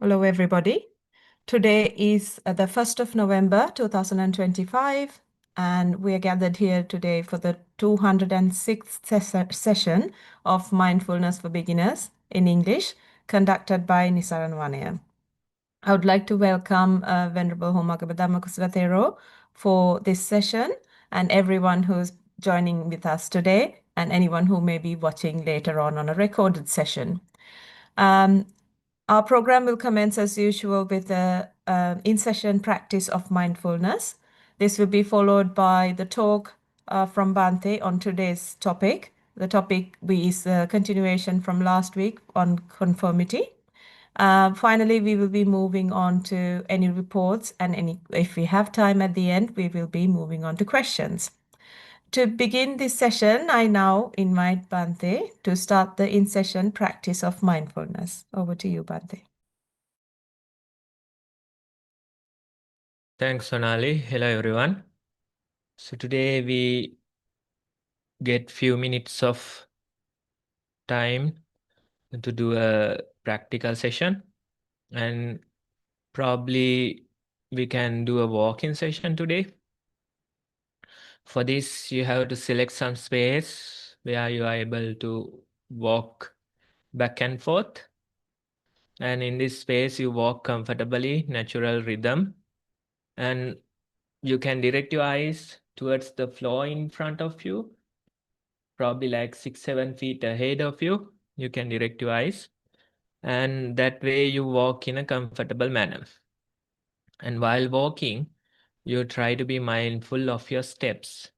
Hello, everybody. Today is the 1st of November 2025, and we are gathered here today for the 206th session of Mindfulness for Beginners in English, conducted by Nisaran Wanaya. I would like to welcome Venerable Homagabadama Kusvatero for this session and everyone who's joining with us today and anyone who may be watching later on a recorded session. Our program will commence as usual with the in-session practice of mindfulness. This will be followed by the talk from Bhante on today's topic. The topic is a continuation from last week on conformity. Finally, we will be moving on to any reports and if we have time at the end, we will be moving on to questions. To begin this session, I now invite Bhante to start the in-session practice of mindfulness. Over to you, Bhante. Thanks, Sonali. Hello, everyone. So today we get few minutes of time to do a practical session, and probably we can do a walk-in session today. For this, you have to select some space where you are able to walk back and forth. And in this space, you walk comfortably, natural rhythm, and you can direct your eyes towards the floor in front of you, probably like 6-7 feet ahead of you. You can direct your eyes, and that way you walk in a comfortable manner. And while walking, you try to be mindful of your steps.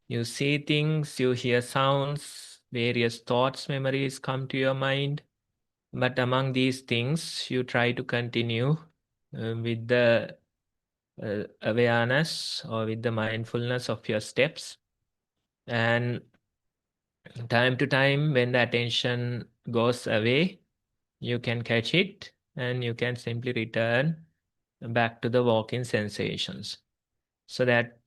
You see things, you hear sounds, various thoughts, memories come to your mind. But among these things, you try to continue with the awareness or with the mindfulness of your steps. And time to time, when the attention goes away, you can catch it and you can simply return back to the walking sensations. So that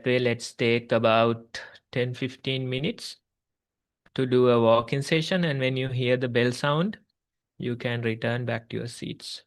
way, let's take about 10-15 minutes to do a walking session. And when you hear the bell sound, you can return back to your seats.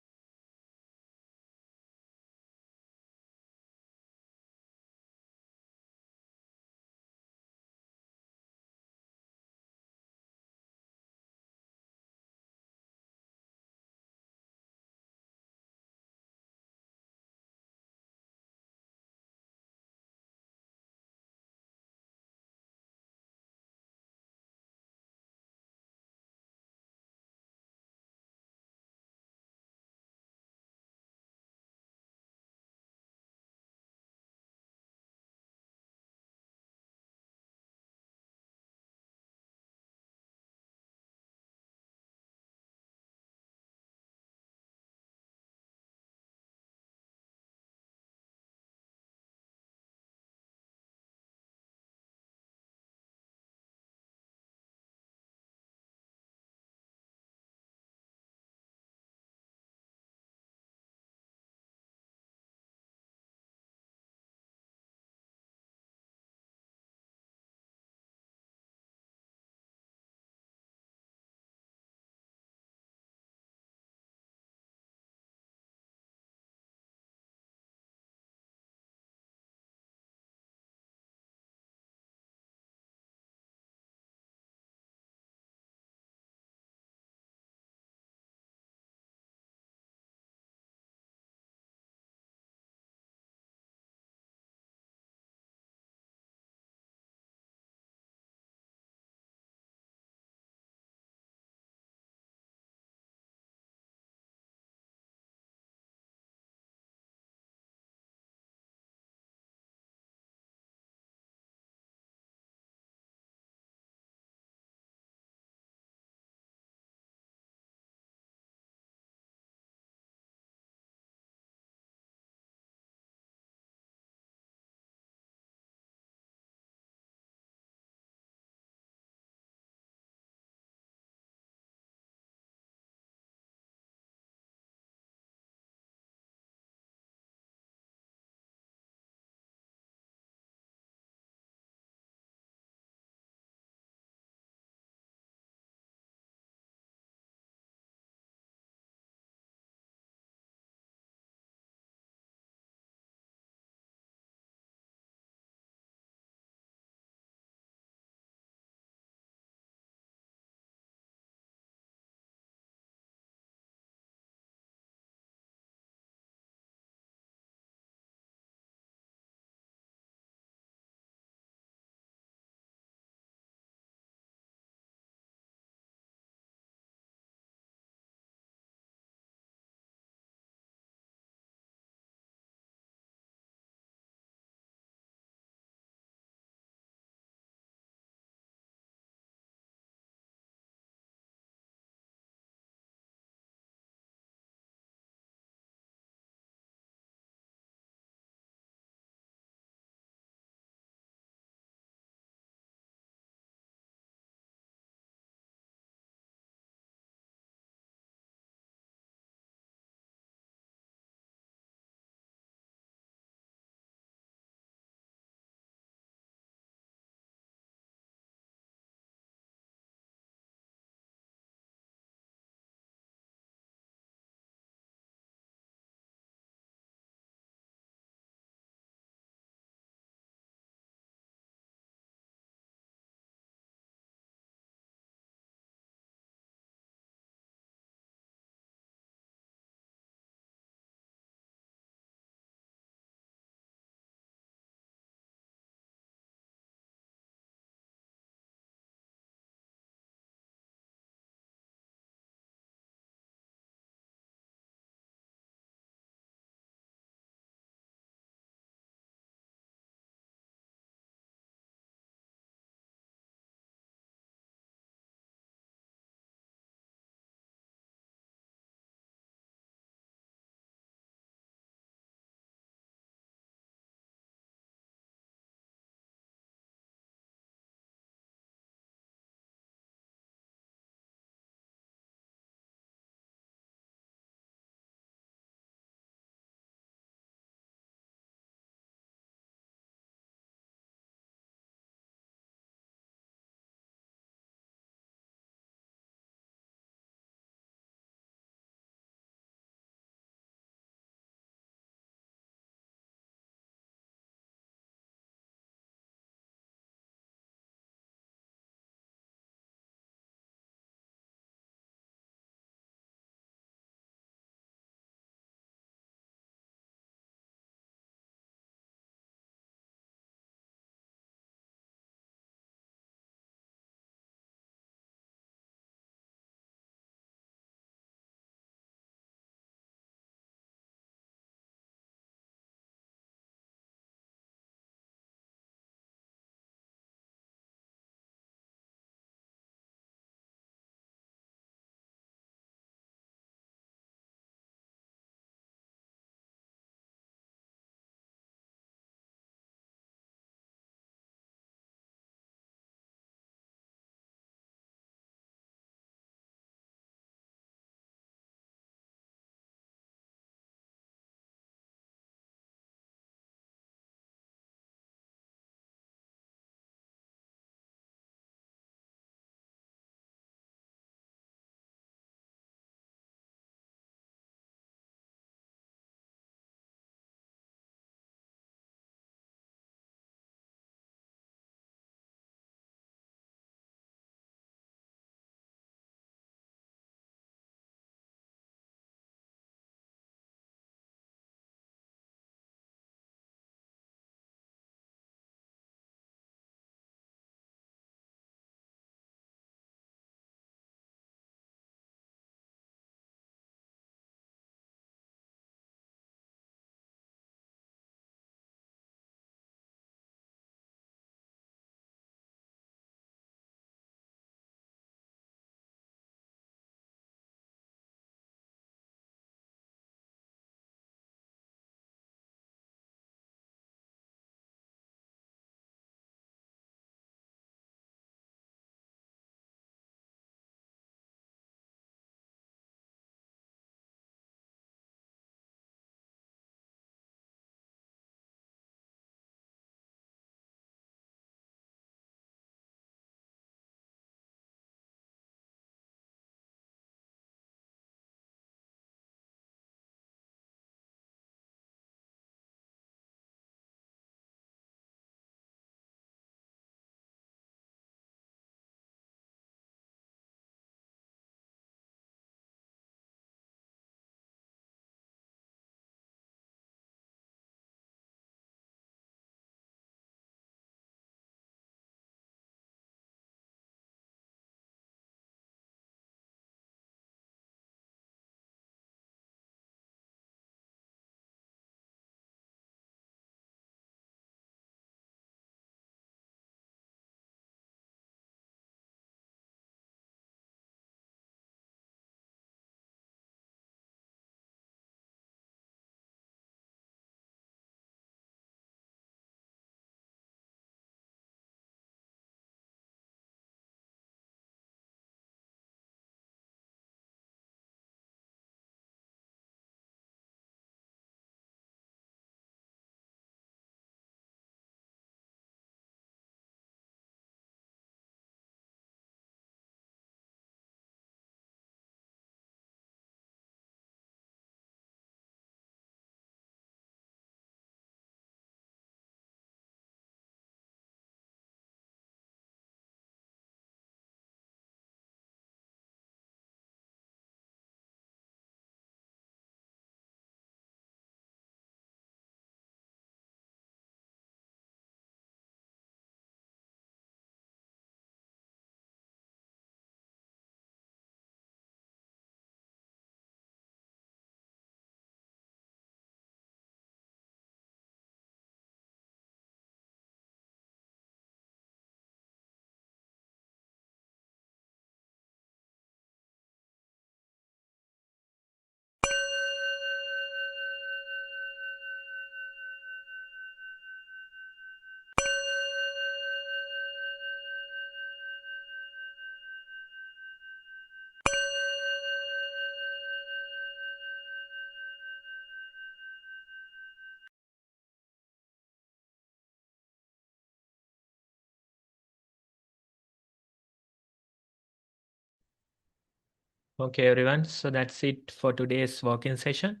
Okay, everyone. So that's it for today's walking session.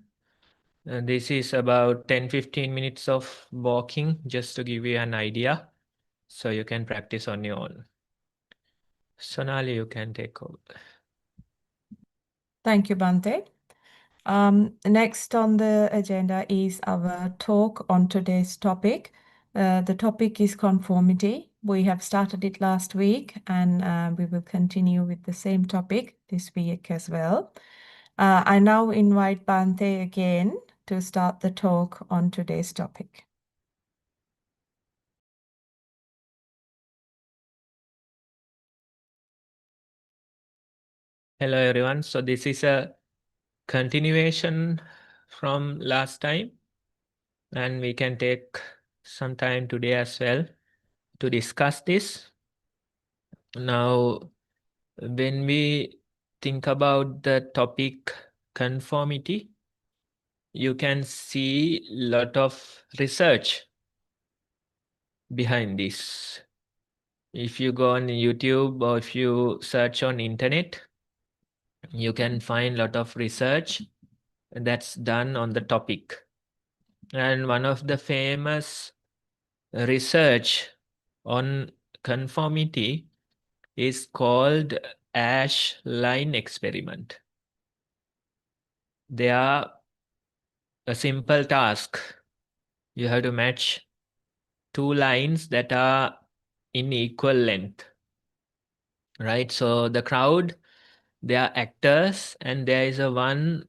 This is about 10-15 minutes of walking just to give you an idea so you can practice on your own. Sonali, you can take over. Thank you, Bante. Next on the agenda is our talk on today's topic. The topic is conformity. We have started it last week and we will continue with the same topic this week as well. I now invite Bante again to start the talk on today's topic. Hello, everyone. So this is a continuation from last time, and we can take some time today as well to discuss this. Now, when we think about the topic conformity, you can see a lot of research behind this. If you go on YouTube or if you search on internet, you can find a lot of research that's done on the topic. And one of the famous research on conformity is called ash line experiment. They are a simple task. You have to match two lines that are in equal length, right? So the crowd, they are actors, and there is a one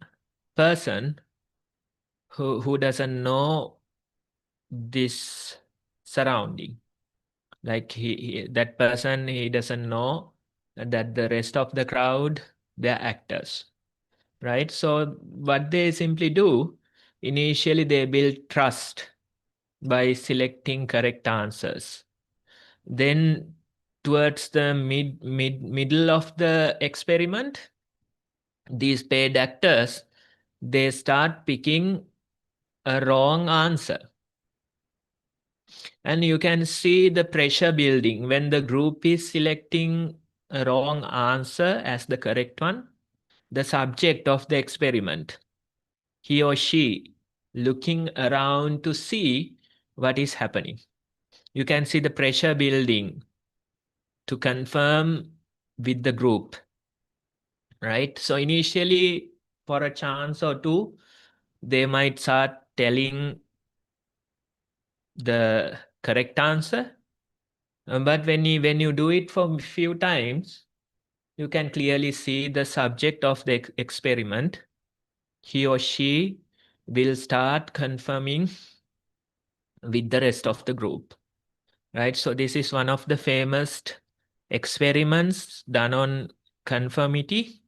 person who doesn't know this surrounding. Like that person, he doesn't know that the rest of the crowd, they're actors, right? So what they simply do, initially they build trust by selecting correct answers. Then towards the middle of the experiment, these paid actors, they start picking a wrong answer. And you can see the pressure building when the group is selecting a wrong answer as the correct one. The subject of the experiment, he or she looking around to see what is happening. You can see the pressure building to confirm with the group, right? So initially, for a chance or two, they might start telling the correct answer. But when you do it for a few times, you can clearly see the subject of the experiment. He or she will start confirming with the rest of the group, right? So this is one of the famous experiments done on conformity,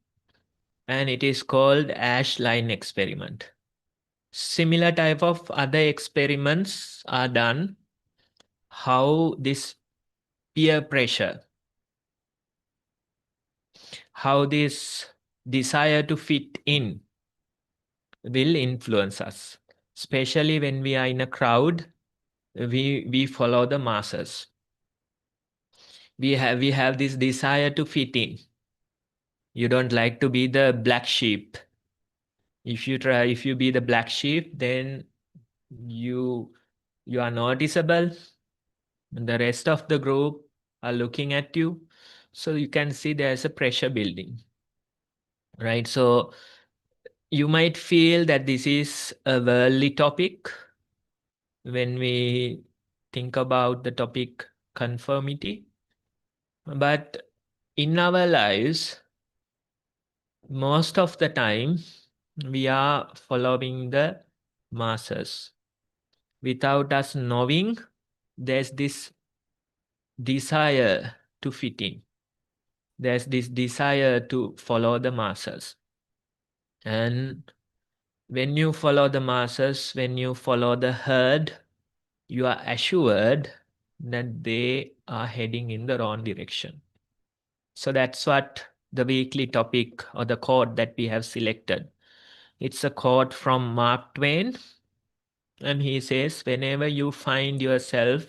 and it is called ash line experiment. Similar type of other experiments are done, how this peer pressure, how this desire to fit in will influence us, especially when we are in a crowd. We follow the masses. We have this desire to fit in. You don't like to be the black sheep. If you be the black sheep, then you are noticeable. And the rest of the group are looking at you. So you can see there's a pressure building, right? So you might feel that this is a worldly topic when we think about the topic conformity. But in our lives, most of the time, we are following the masses. Without us knowing, there's this desire to fit in. There's this desire to follow the masses. And when you follow the masses, when you follow the herd, you are assured that they are heading in the wrong direction. So that's what the weekly topic or the quote that we have selected. It's a quote from Mark Twain. And he says, whenever you find yourself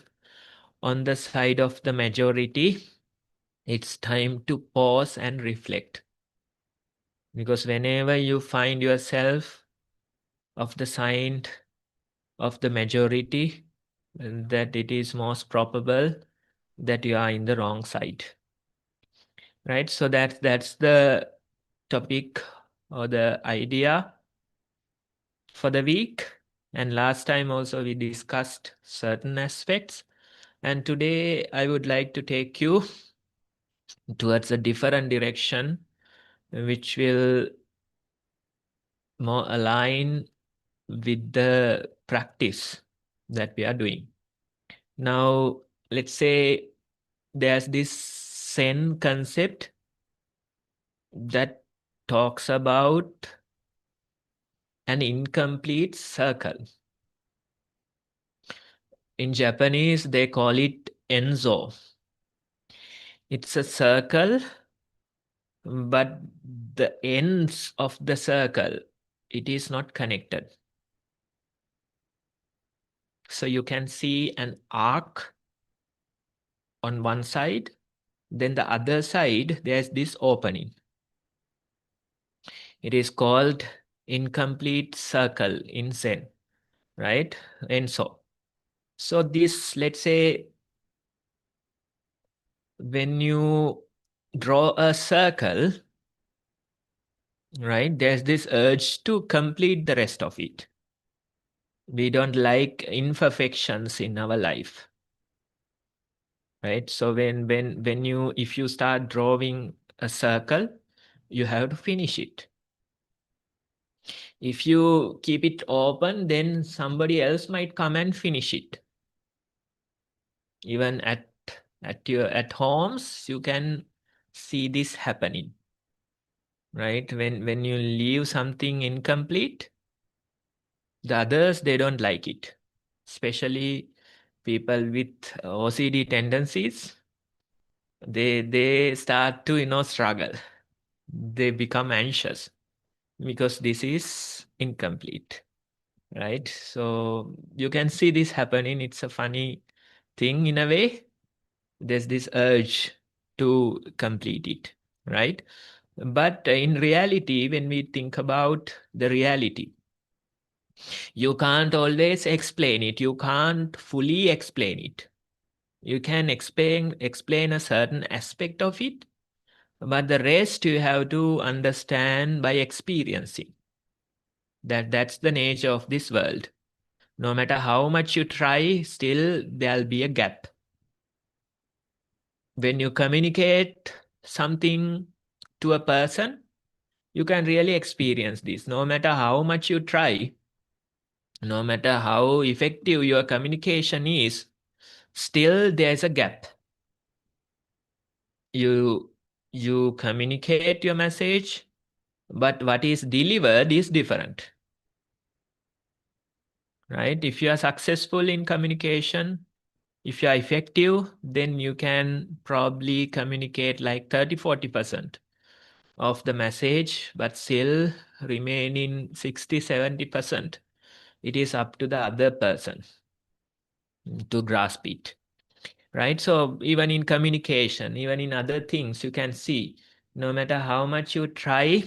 on the side of the majority, it's time to pause and reflect. Because whenever you find yourself of the side of the majority, that it is most probable that you are in the wrong side. Right? So that's the topic or the idea for the week. And last time also we discussed certain aspects. And today I would like to take you towards a different direction, which will more align with the practice that we are doing. Now, let's say there's this Zen concept that talks about an incomplete circle. In Japanese, they call it enzo. It's a circle, but the ends of the circle, it is not connected. So you can see an arc on one side, then the other side, there's this opening. It is called incomplete circle in Zen, right? Enso. So this, let's say, when you draw a circle, right, there's this urge to complete the rest of it. We don't like imperfections in our life, right? So if you start drawing a circle, you have to finish it. If you keep it open, then somebody else might come and finish it. Even at homes, you can see this happening, right? When you leave something incomplete, the others, they don't like it, especially people with OCD tendencies. They start to struggle. They become anxious because this is incomplete, right? So you can see this happening. It's a funny thing in a way. There's this urge to complete it, right? But in reality, when we think about the reality, you can't always explain it. You can't fully explain it. You can explain a certain aspect of it, but the rest you have to understand by experiencing. That's the nature of this world. No matter how much you try, still there'll be a gap. When you communicate something to a person, you can really experience this. No matter how much you try, no matter how effective your communication is, still there's a gap. You communicate your message, but what is delivered is different, right? If you are successful in communication, if you are effective, then you can probably communicate like 30-40% of the message, but still remaining 60-70%. It is up to the other person to grasp it, right? So even in communication, even in other things, you can see no matter how much you try,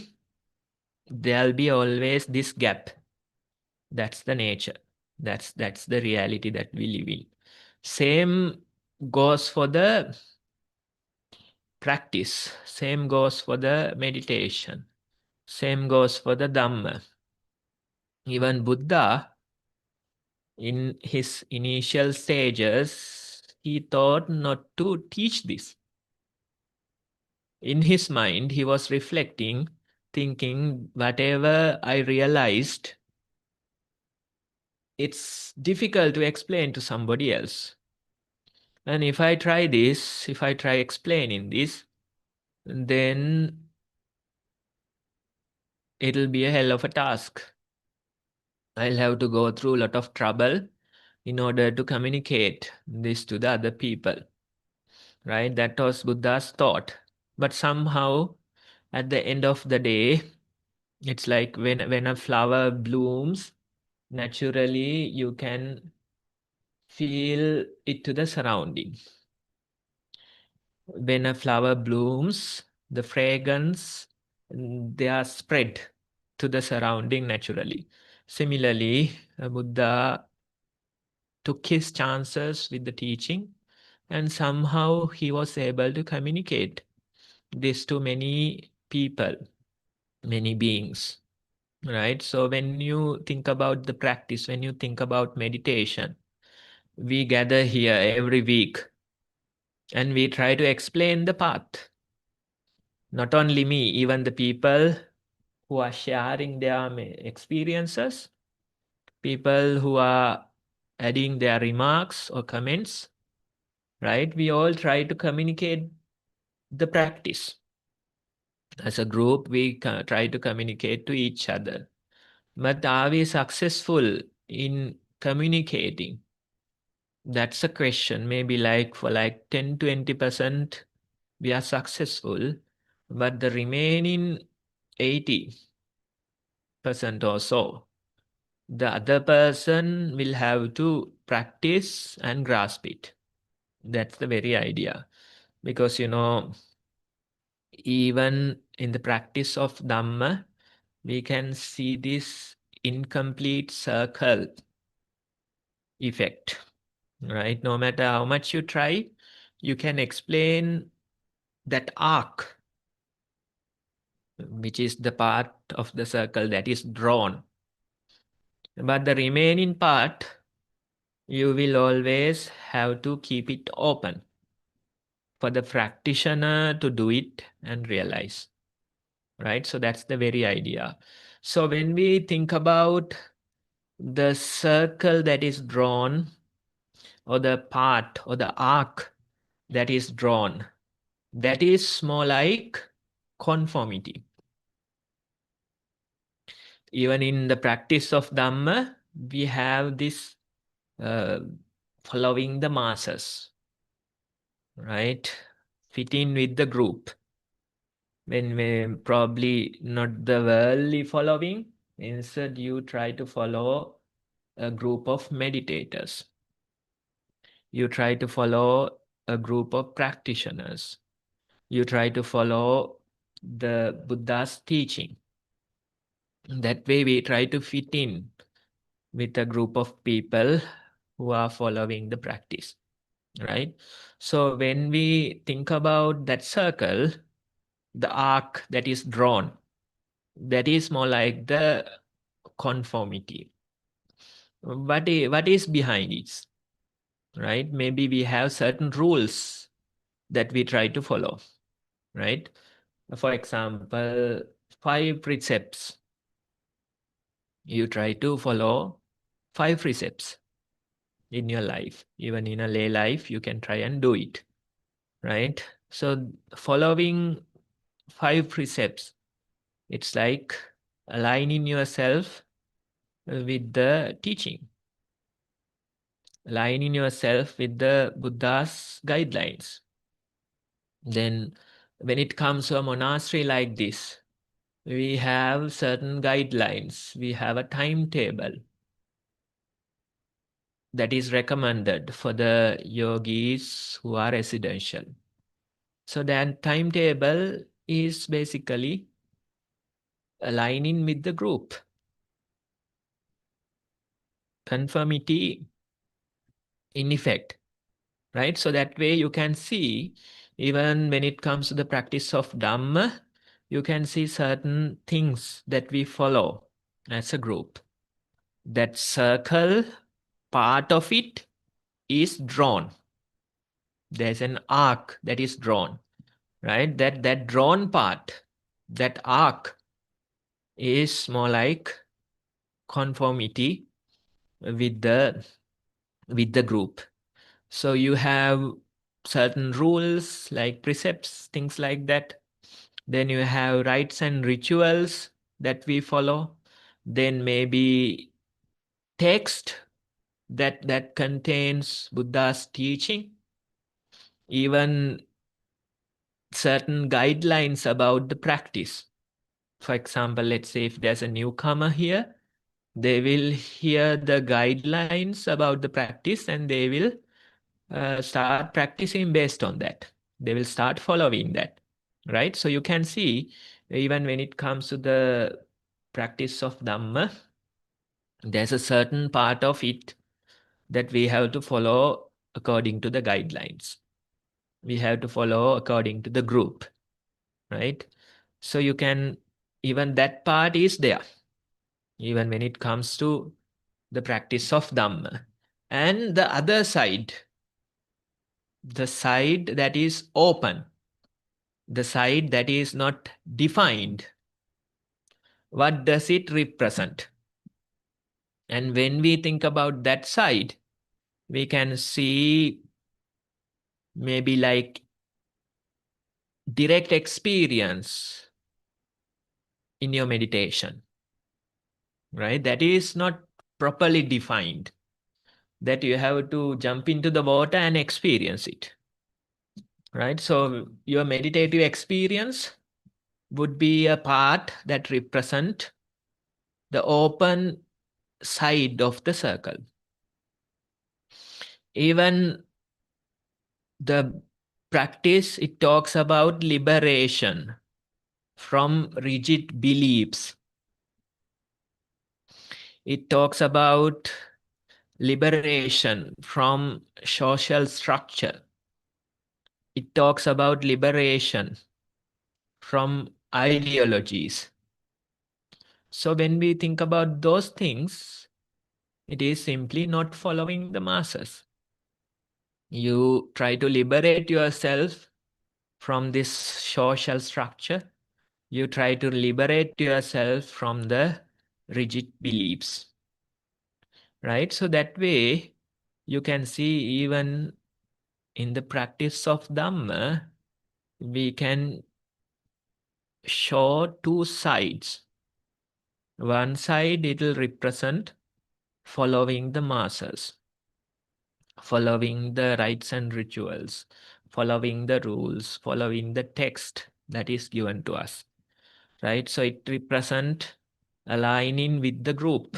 there'll be always this gap. That's the nature. That's the reality that we live in. Same goes for the practice. Same goes for the meditation. Same goes for the Dhamma. Even Buddha, in his initial stages, he thought not to teach this. In his mind, he was reflecting, thinking, whatever I realized, it's difficult to explain to somebody else. And if I try this, if I try explaining this, then it'll be a hell of a task. I'll have to go through a lot of trouble in order to communicate this to the other people, right? That was Buddha's thought. But somehow, at the end of the day, it's like when a flower blooms, naturally you can feel it to the surrounding. When a flower blooms, the fragrance they are spread to the surrounding naturally. Similarly, Buddha took his chances with the teaching, and somehow he was able to communicate this to many people, many beings, right? So when you think about the practice, when you think about meditation, we gather here every week and we try to explain the path. Not only me, even the people who are sharing their experiences, people who are adding their remarks or comments, right? We all try to communicate the practice. As a group, we try to communicate to each other. But are we successful in communicating? That's a question. Maybe like for like 10-20%, we are successful, but the remaining 80% or so, the other person will have to practice and grasp it. That's the very idea. Because, even in the practice of Dhamma, we can see this incomplete circle effect, right? No matter how much you try, you can explain that arc, which is the part of the circle that is drawn. But the remaining part, you will always have to keep it open for the practitioner to do it and realize, right? So that's the very idea. So when we think about the circle that is drawn, or the part or the arc that is drawn, that is more like conformity. Even in the practice of Dhamma, we have this following the masses, right? Fit in with the group. When we probably not the worldly following, instead you try to follow a group of meditators. You try to follow a group of practitioners. You try to follow the Buddha's teaching. That way we try to fit in with a group of people who are following the practice, right? So when we think about that circle, the arc that is drawn, that is more like the conformity. What is behind it, right? Maybe we have certain rules that we try to follow, right? For example, 5 precepts. You try to follow 5 precepts in your life. Even in a lay life, you can try and do it, right? So following 5 precepts, it's like aligning yourself with the teaching, aligning yourself with the Buddha's guidelines. Then when it comes to a monastery like this, we have certain guidelines. We have a timetable that is recommended for the yogis who are residential. So that timetable is basically aligning with the group. Conformity in effect, right? So that way you can see, even when it comes to the practice of Dhamma, you can see certain things that we follow as a group. That circle, part of it is drawn. There's an arc that is drawn, right? That drawn part, that arc is more like conformity with the group. So you have certain rules like precepts, things like that. Then you have rites and rituals that we follow. Then maybe text that contains Buddha's teaching. Even certain guidelines about the practice. For example, let's say if there's a newcomer here, they will hear the guidelines about the practice and they will start practicing based on that. They will start following that, right? So you can see Even when it comes to the practice of Dhamma, there's a certain part of it that we have to follow according to the guidelines. We have to follow according to the group, right? So you can, even that part is there, even when it comes to the practice of Dhamma. And the other side, the side that is open, the side that is not defined, what does it represent? And when we think about that side, we can see maybe like direct experience in your meditation, right? That is not properly defined, that you have to jump into the water and experience it, right? So your meditative experience would be a part that represent the open side of the circle. Even the practice, it talks about liberation from rigid beliefs. It talks about liberation from social structure. It talks about liberation from ideologies. So when we think about those things, it is simply not following the masses. You try to liberate yourself from this social structure. You try to liberate yourself from the rigid beliefs, right? So that way, you can see even in the practice of Dhamma, we can show two sides. One side, it will represent following the masses, following the rites and rituals, following the rules, following the text that is given to us, right? So it represents aligning with the group,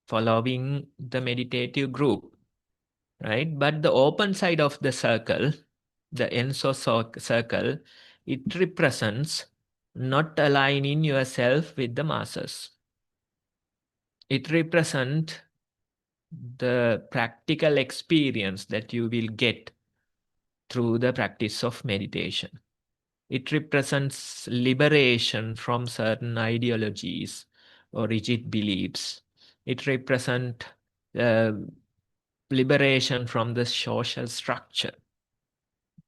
following the meditative group, right? But the open side of the circle, the Enso circle, it represents not aligning yourself with the masses. It represents the practical experience that you will get through the practice of meditation. It represents liberation from certain ideologies or rigid beliefs. It represents liberation from the social structure,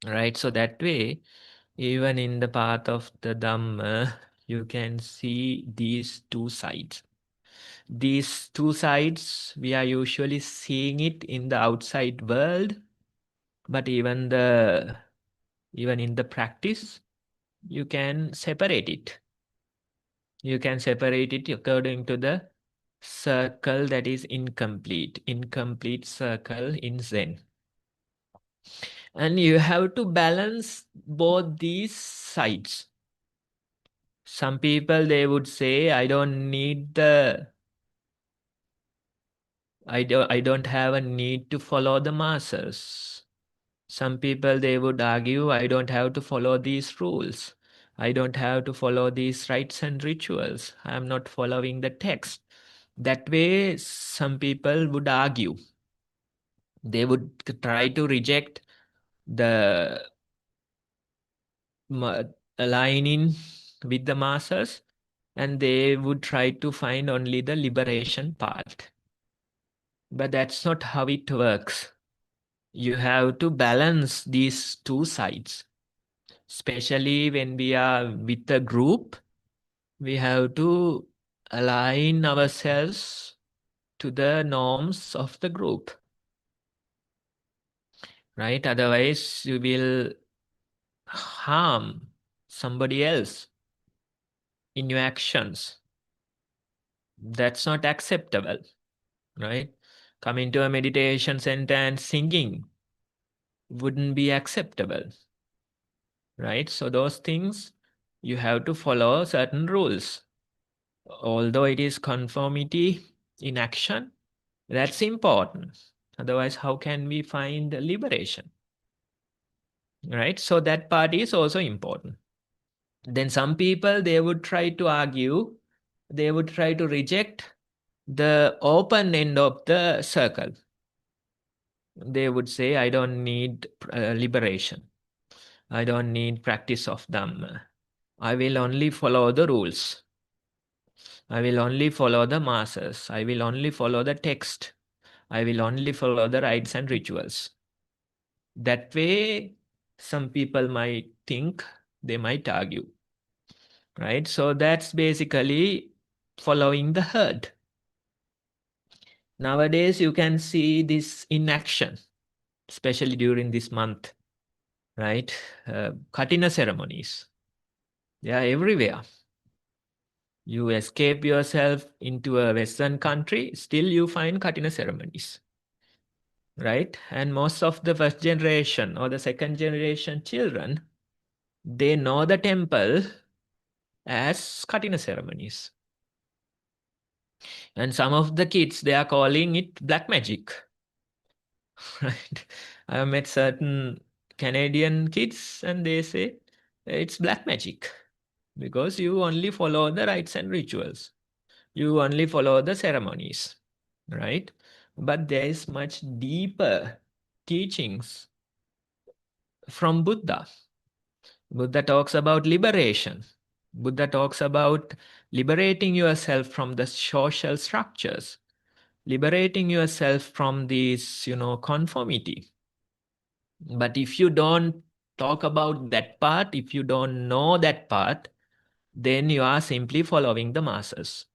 right? So that way, even in the path of the Dhamma, you can see these two sides. These two sides, we are usually seeing it in the outside world, but even in the practice, you can separate it. You can separate it according to the circle that is incomplete circle in Zen. And you have to balance both these sides. Some people, they would say, I don't have a need to follow the masses. Some people, they would argue, I don't have to follow these rules. I don't have to follow these rites and rituals. I am not following the text. That way, some people would argue. They would try to reject the aligning with the masses, and they would try to find only the liberation part. But that's not how it works. You have to balance these two sides. Especially when we are with a group, we have to align ourselves to the norms of the group, right? Otherwise, you will harm somebody else in your actions. That's not acceptable, right? Coming to a meditation center and singing wouldn't be acceptable, right? So those things, you have to follow certain rules. Although it is conformity in action, that's important. Otherwise, how can we find liberation, right? So that part is also important. Then some people, they would try to argue, they would try to reject the open end of the circle. They would say, I don't need liberation. I don't need practice of Dhamma. I will only follow the rules. I will only follow the masses. I will only follow the text. I will only follow the rites and rituals. That way, some people might think, they might argue, right? So that's basically following the herd. Nowadays, you can see this in action, especially during this month, right? Katina ceremonies, they are everywhere. You escape yourself into a Western country, still you find Katina ceremonies, right? And most of the first generation or the second generation children, they know the temple as Katina ceremonies. And some of the kids, they are calling it black magic, right? I have met certain Canadian kids and they say it's black magic because you only follow the rites and rituals. You only follow the ceremonies, right? But there is much deeper teachings from Buddha. Buddha talks about liberation. Buddha talks about liberating yourself from the social structures, liberating yourself from this, conformity. But if you don't talk about that part, if you don't know that part, then you are simply following the masses,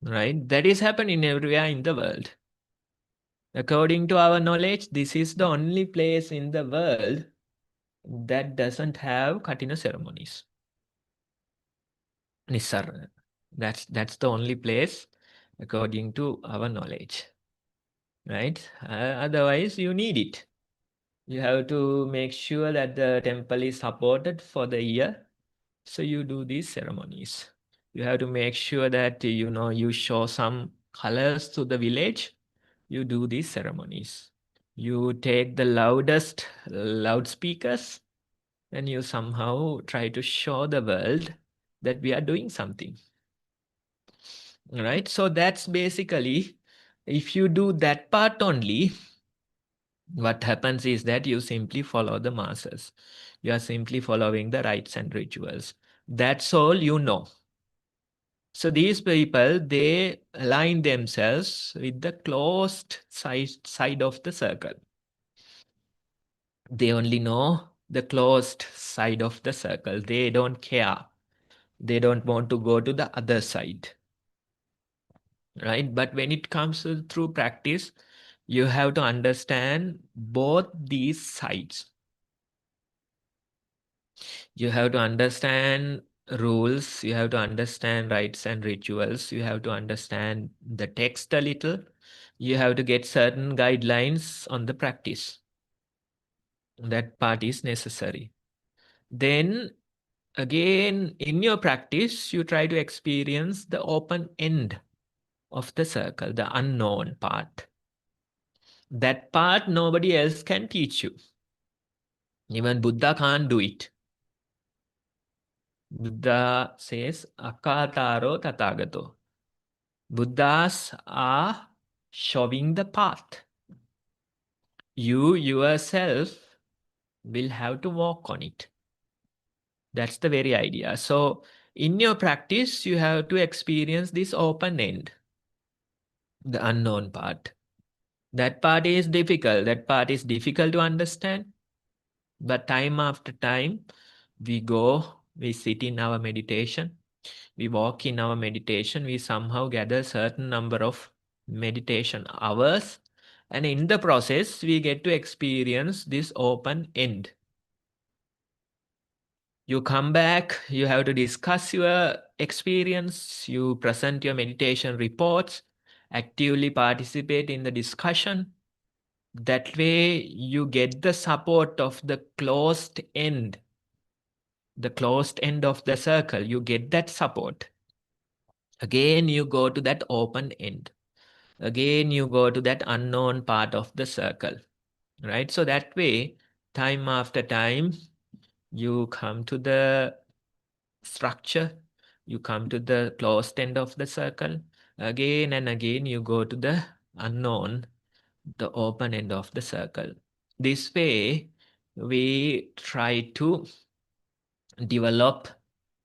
right? That is happening everywhere in the world. According to our knowledge, this is the only place in the world that doesn't have Katina ceremonies. Nissarana. That's the only place according to our knowledge, right? Otherwise, you need it. You have to make sure that the temple is supported for the year. So you do these ceremonies. You have to make sure that, you show some colors to the village. You do these ceremonies. You take the loudest loudspeakers and you somehow try to show the world that we are doing something. Right? So that's basically, if you do that part only, what happens is that you simply follow the masses. You are simply following the rites and rituals. That's all you know. So these people, they align themselves with the closed side of the circle. They only know the closed side of the circle. They don't care. They don't want to go to the other side. Right? But when it comes through practice, you have to understand both these sides. You have to understand rules, you have to understand rites and rituals, you have to understand the text a little, you have to get certain guidelines on the practice. That part is necessary. Then again, in your practice, you try to experience the open end of the circle, the unknown part. That part nobody else can teach you. Even Buddha can't do it. Buddha says, Akataro Tathagato. Buddhas are showing the path. You yourself will have to walk on it. That's the very idea. So in your practice, you have to experience this open end, the unknown part. That part is difficult. That part is difficult to understand. But time after time, we sit in our meditation, we walk in our meditation, we somehow gather certain number of meditation hours. And in the process, we get to experience this open end. You come back, you have to discuss your experience, you present your meditation reports, actively participate in the discussion. That way, you get the support of the closed end of the circle. You get that support. Again, you go to that open end. Again, you go to that unknown part of the circle, right? So that way, time after time, You come to the structure, you come to the closed end of the circle. Again and again, you go to the unknown, the open end of the circle. This way, we try to develop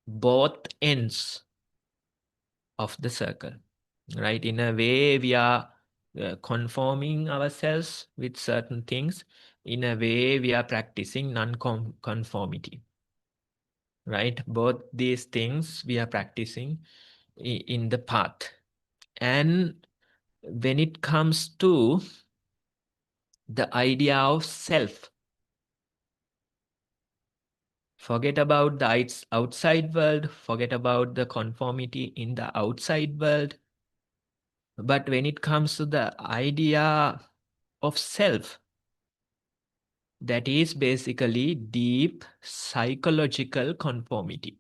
both ends of the circle, right? In a way, we are conforming ourselves with certain things. In a way, we are practicing non-conformity, right? Both these things we are practicing in the path. And when it comes to the idea of self, forget about the outside world, forget about the conformity in the outside world. But when it comes to the idea of self, that is basically deep psychological conformity.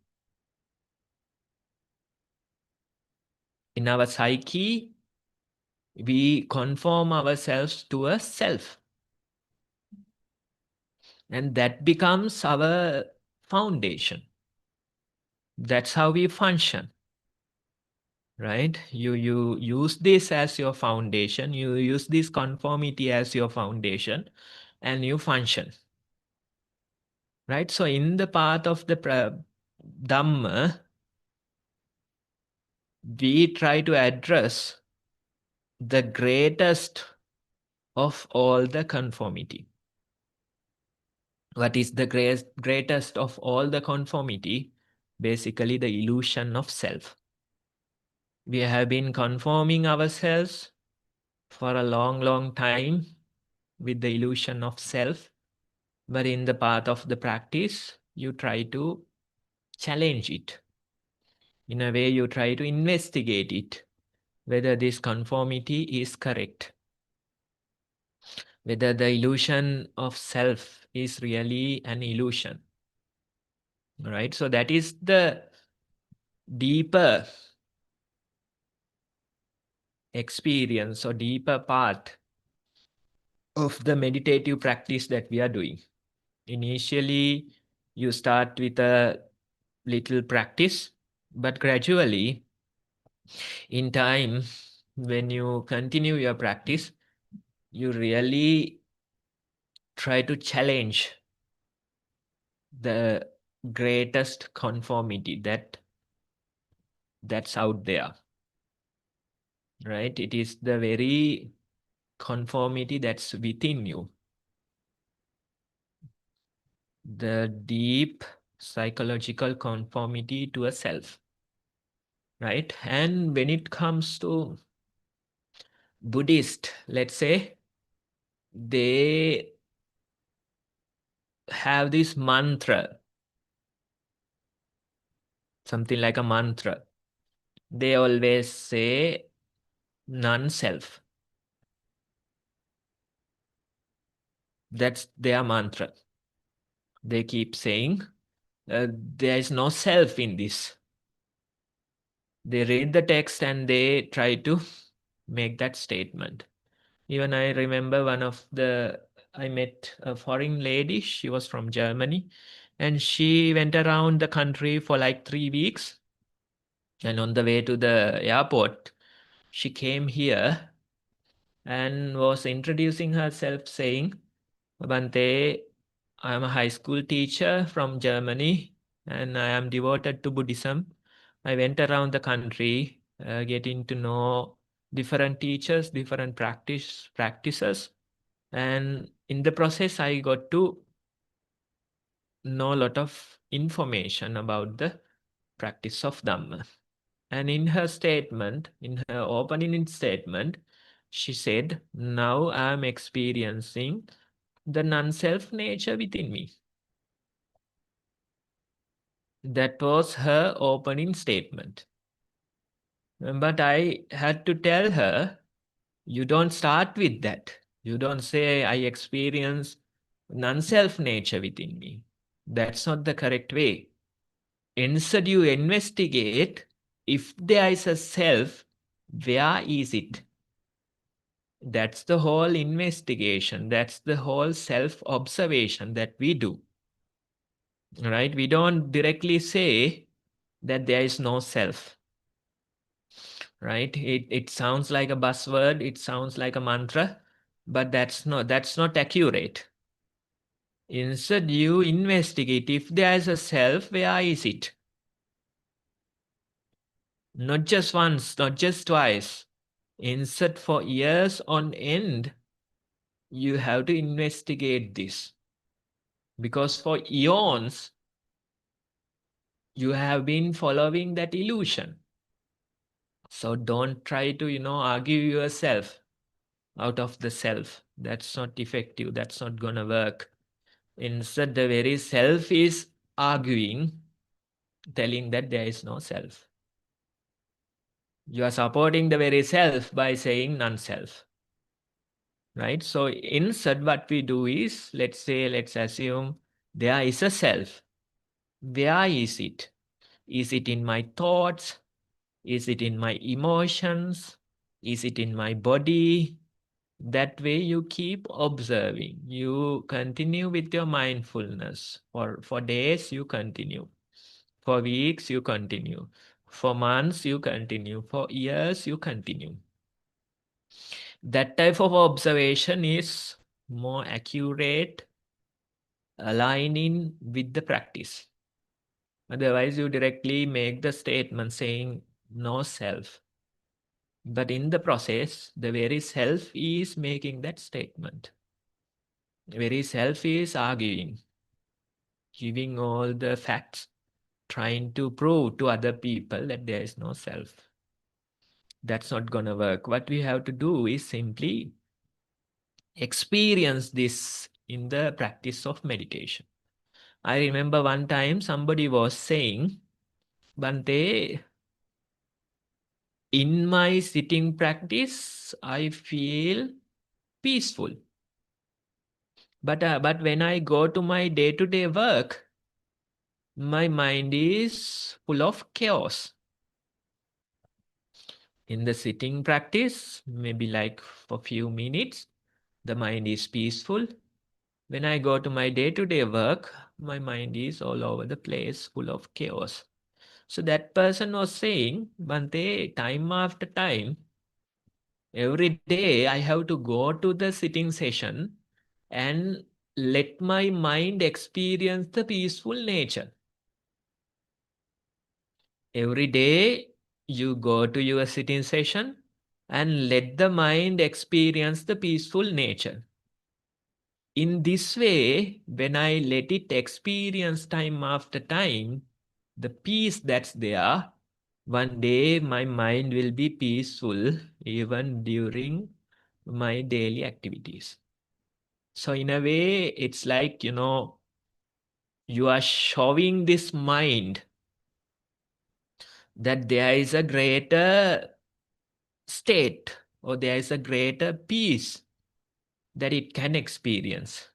In our psyche, we conform ourselves to a self. And that becomes our foundation. That's how we function, right? You use this as your foundation. You use this conformity as your foundation, and you function, right? So in the path of the Dhamma, we try to address the greatest of all the conformity. What is the greatest of all the conformity? Basically, the illusion of self. We have been conforming ourselves for a long time with the illusion of self. But in the path of the practice, you try to challenge it. In a way, you try to investigate it, whether this conformity is correct, whether the illusion of self is really an illusion. Right? So that is the deeper experience or deeper part of the meditative practice that we are doing. Initially, you start with a little practice, but gradually, in time, when you continue your practice, you really try to challenge the greatest conformity that's out there, right? It is the very conformity that's within you, the deep psychological conformity to a self, right? And when it comes to Buddhist, let's say, they have this mantra, something like a mantra. They always say non-self. That's their mantra. They keep saying there is no self in this. They read the text and they try to make that statement. Even I remember I met a foreign lady. She was from Germany and she went around the country for like 3 weeks. And on the way to the airport, she came here and was introducing herself saying, Bante, I am a high school teacher from Germany and I am devoted to Buddhism. I went around the country getting to know different teachers, different practices. And in the process, I got to know a lot of information about the practice of Dhamma. And in her statement, in her opening statement, she said, now I am experiencing the non-self nature within me. That was her opening statement. But I had to tell her, you don't start with that. You don't say, I experience non-self nature within me. That's not the correct way. Instead, you investigate if there is a self, where is it? That's the whole investigation. That's the whole self-observation that we do. right? We don't directly say that there is no self, right? It sounds like a buzzword, it sounds like a mantra, but that's not accurate. Instead, you investigate if there is a self, where is it? Not just once, not just twice. Instead, for years on end, you have to investigate this. Because for eons, you have been following that illusion. So don't try to, argue yourself out of the self. That's not effective. That's not going to work. Instead, the very self is arguing, telling that there is no self. You are supporting the very self by saying non-self, right? So instead, what we do is, let's assume there is a self. Where is it? Is it in my thoughts? Is it in my emotions? Is it in my body? That way you keep observing. You continue with your mindfulness. For days, you continue. For weeks, you continue. For months, you continue. For years, you continue. That type of observation is more accurate, aligning with the practice. Otherwise, you directly make the statement saying no self. But in the process, the very self is making that statement. The very self is arguing, giving all the facts, trying to prove to other people that there is no self. That's not going to work. What we have to do is simply experience this in the practice of meditation. I remember one time somebody was saying, Bante, in my sitting practice, I feel peaceful. But when I go to my day-to-day work, my mind is full of chaos. In the sitting practice, maybe like for a few minutes, the mind is peaceful. When I go to my day-to-day work, my mind is all over the place, full of chaos. So that person was saying, Bante, time after time, every day I have to go to the sitting session and let my mind experience the peaceful nature. Every day you go to your sitting session and let the mind experience the peaceful nature. In this way, when I let it experience time after time, the peace that's there, one day my mind will be peaceful even during my daily activities. So in a way, it's like, you are showing this mind that there is a greater state or there is a greater peace that it can experience.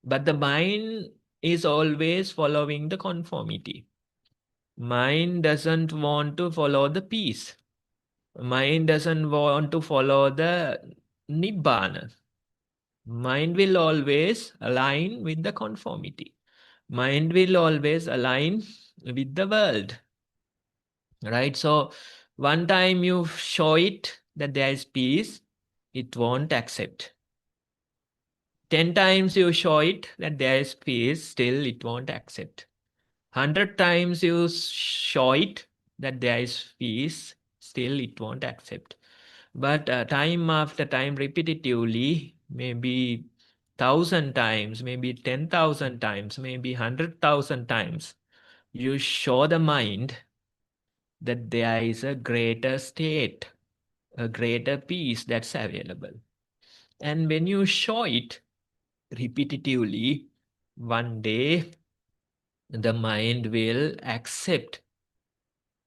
But the mind is always following the conformity. Mind doesn't want to follow the peace. Mind doesn't want to follow the nibbana. Mind will always align with the conformity. Mind will always align with the world. Right? So one time you show it that there is peace, it won't accept. 10 times you show it that there is peace, still it won't accept. 100 times you show it that there is peace, still it won't accept. But time after time, repetitively, maybe 1,000 times, maybe 10,000 times, maybe 100,000 times, you show the mind that there is a greater state, a greater peace that's available. And when you show it repetitively, one day the mind will accept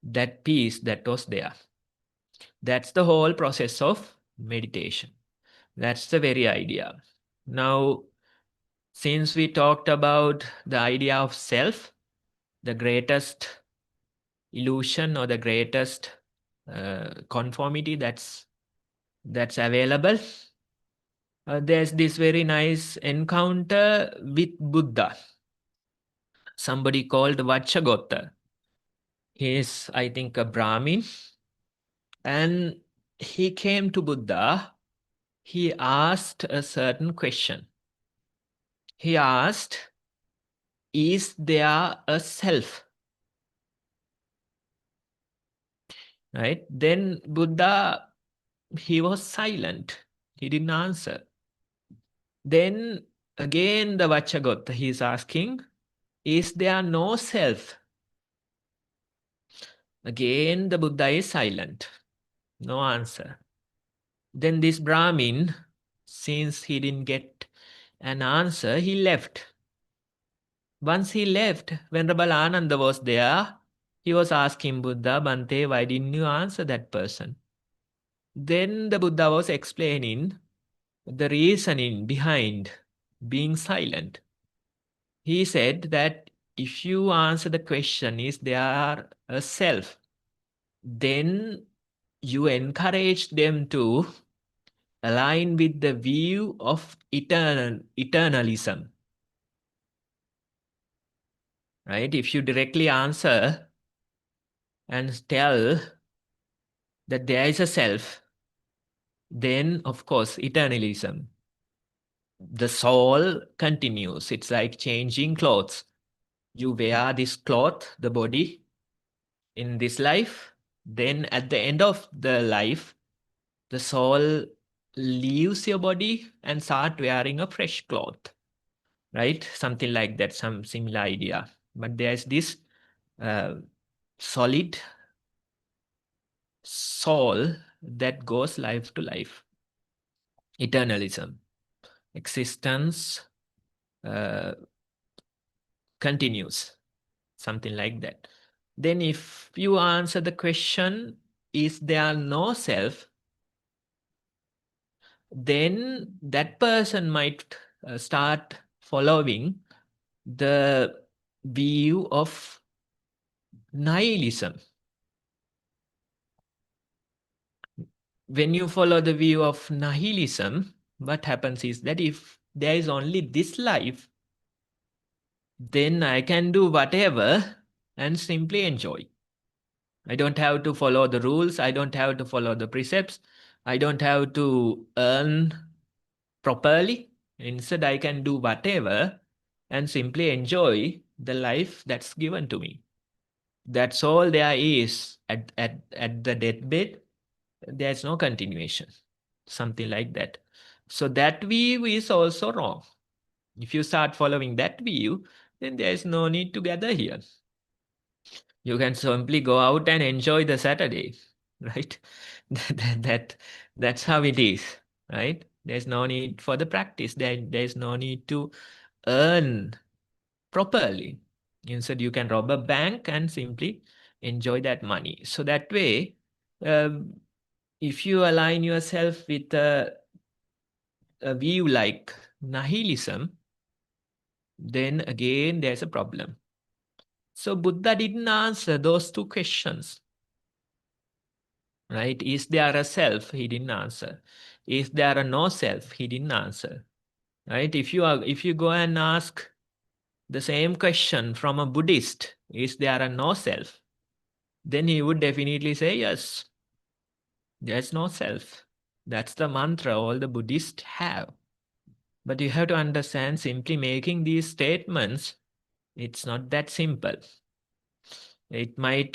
that peace that was there. That's the whole process of meditation. That's the very idea. Now, since we talked about the idea of self, the greatest illusion or the greatest conformity that's available, there's this very nice encounter with Buddha. somebody called Vachagotha. He is, I think, a Brahmin. And he came to Buddha. He asked a certain question. He asked, is there a self? Right? Then Buddha, he was silent. He didn't answer. Then again, the Vachagotha, he is asking, is there no self? Again, the Buddha is silent. No answer. Then this Brahmin, since he didn't get an answer, he left. Once he left, Venerable Ananda was there. He was asking Buddha, Bhante, why didn't you answer that person? Then the Buddha was explaining the reasoning behind being silent. He said that if you answer the question, is there a self, then you encourage them to align with the view of eternalism. Right? If you directly answer and tell that there is a self, then of course eternalism. The soul continues. It's like changing clothes. You wear this cloth, the body, in this life. Then at the end of the life, the soul leaves your body and start wearing a fresh cloth. Right? Something like that, some similar idea. But there's this solid soul that goes life to life. Eternalism. Existence continues. Something like that. Then if you answer the question, is there no self? Then that person might start following the view of nihilism. When you follow the view of nihilism, what happens is that if there is only this life, then I can do whatever and simply enjoy. I don't have to follow the rules. I don't have to follow the precepts. I don't have to earn properly. Instead, I can do whatever and simply enjoy the life that's given to me. That's all there is at the deathbed. There's no continuation. Something like that. So that view is also wrong. If you start following that view, then there is no need to gather here. You can simply go out and enjoy the Saturday, right? That's how it is, right? There's no need for the practice. There's no need to earn properly. Instead, you can rob a bank and simply enjoy that money. So that way, if you align yourself with a view like nihilism, then again, there's a problem. So Buddha didn't answer those two questions. Right? Is there a self? He didn't answer. Is there a no self? He didn't answer. Right? If you go and ask the same question from a Buddhist, is there a no self? Then he would definitely say yes. There's no self. That's the mantra all the Buddhists have. But you have to understand, simply making these statements, it's not that simple. It might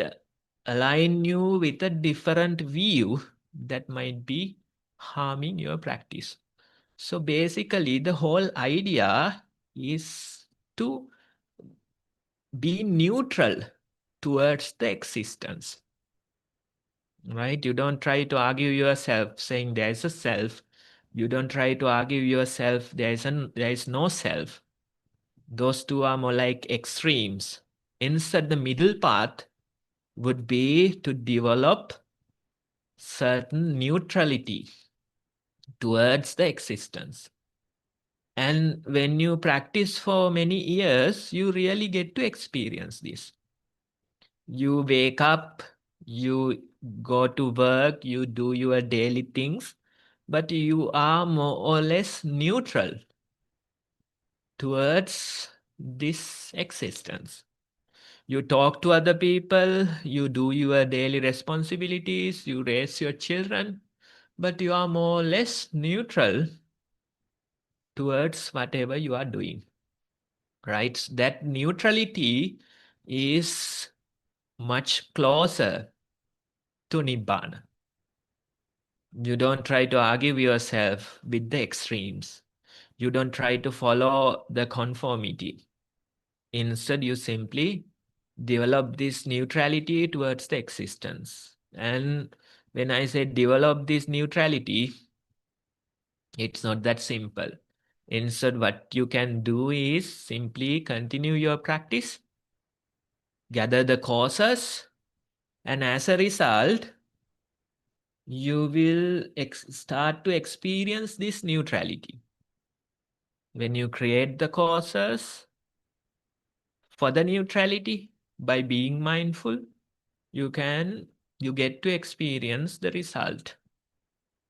align you with a different view that might be harming your practice. So basically, the whole idea is to be neutral towards the existence. Right? You don't try to argue yourself saying there's a self. You don't try to argue yourself there is no self. Those two are more like extremes. Instead, the middle path would be to develop certain neutrality towards the existence. And when you practice for many years, you really get to experience this. You wake up, you go to work, you do your daily things, but you are more or less neutral towards this existence. You talk to other people, you do your daily responsibilities, you raise your children, but you are more or less neutral towards whatever you are doing, right? That neutrality is much closer to Nibbana. You don't try to argue yourself with the extremes. You don't try to follow the conformity. Instead, you simply develop this neutrality towards the existence. And when I say develop this neutrality, it's not that simple. Instead, what you can do is simply continue your practice, gather the causes, and as a result, you will start to experience this neutrality. When you create the causes for the neutrality by being mindful, you get to experience the result.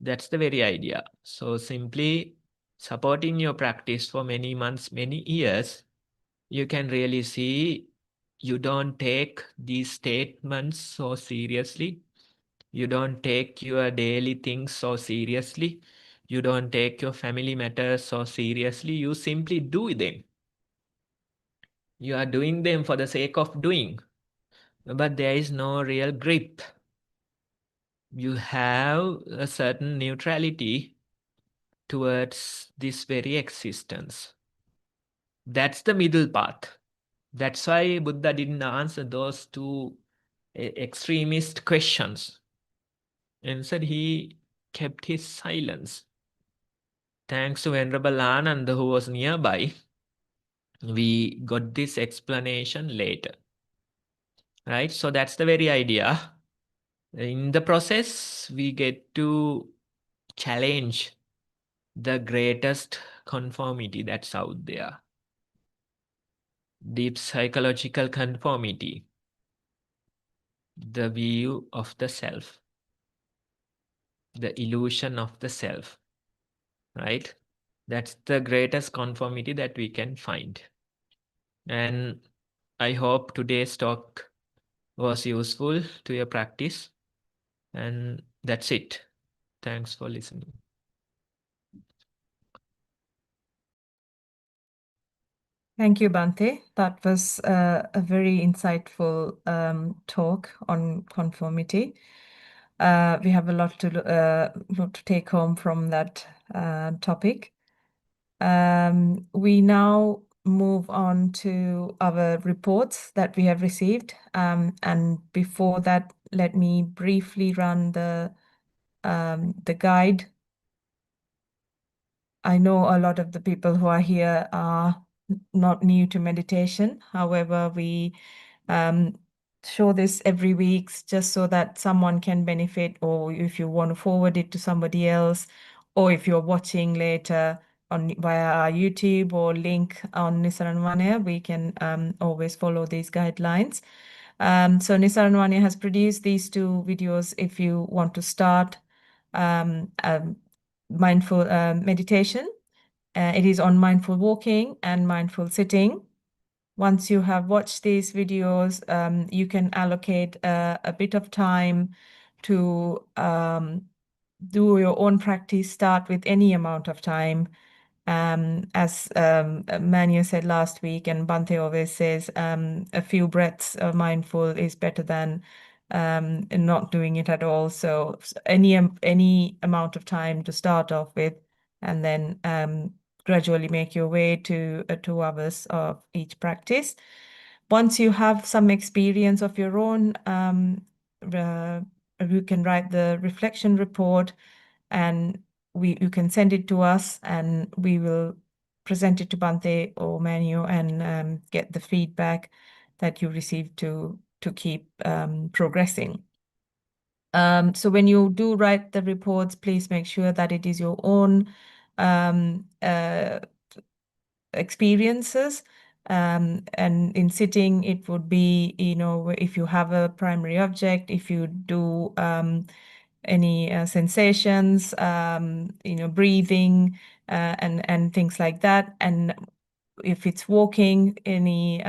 That's the very idea. So simply supporting your practice for many months, many years, you can really see you don't take these statements so seriously. You don't take your daily things so seriously. You don't take your family matters so seriously. You simply do them. You are doing them for the sake of doing, but there is no real grip. You have a certain neutrality towards this very existence. That's the middle path. That's why Buddha didn't answer those two extremist questions. Instead, he kept his silence. Thanks to Venerable Ananda, who was nearby, we got this explanation later. Right? So that's the very idea. In the process, we get to challenge the greatest conformity that's out there. Deep psychological conformity. The view of the self. The illusion of the self. Right? That's the greatest conformity that we can find. And I hope today's talk was useful to your practice. And that's it. Thanks for listening. Thank you, Bante. That was a very insightful talk on conformity. We have a lot to take home from that topic. We now move on to our reports that we have received. And before that, let me briefly run the guide. I know a lot of the people who are here are not new to meditation. However, we show this every week just so that someone can benefit, or if you want to forward it to somebody else, or if you're watching later on via our YouTube or link on Nisaranvanya, we can always follow these guidelines. So Nisaranvanya has produced these two videos if you want to start mindful meditation. It is on mindful walking and mindful sitting. Once you have watched these videos, you can allocate a bit of time to do your own practice. Start with any amount of time. As Manu said last week, and Bante always says, a few breaths of mindful is better than not doing it at all. So any amount of time to start off with, and then gradually make your way to 2 hours of each practice. Once you have some experience of your own, you can write the reflection report, and you can send it to us, and we will present it to Bante or Manu and get the feedback that you receive to keep progressing. So when you do write the reports, please make sure that it is your own experiences. And in sitting, it would be, if you have a primary object, if you do any sensations, breathing, and things like that. And if it's walking, any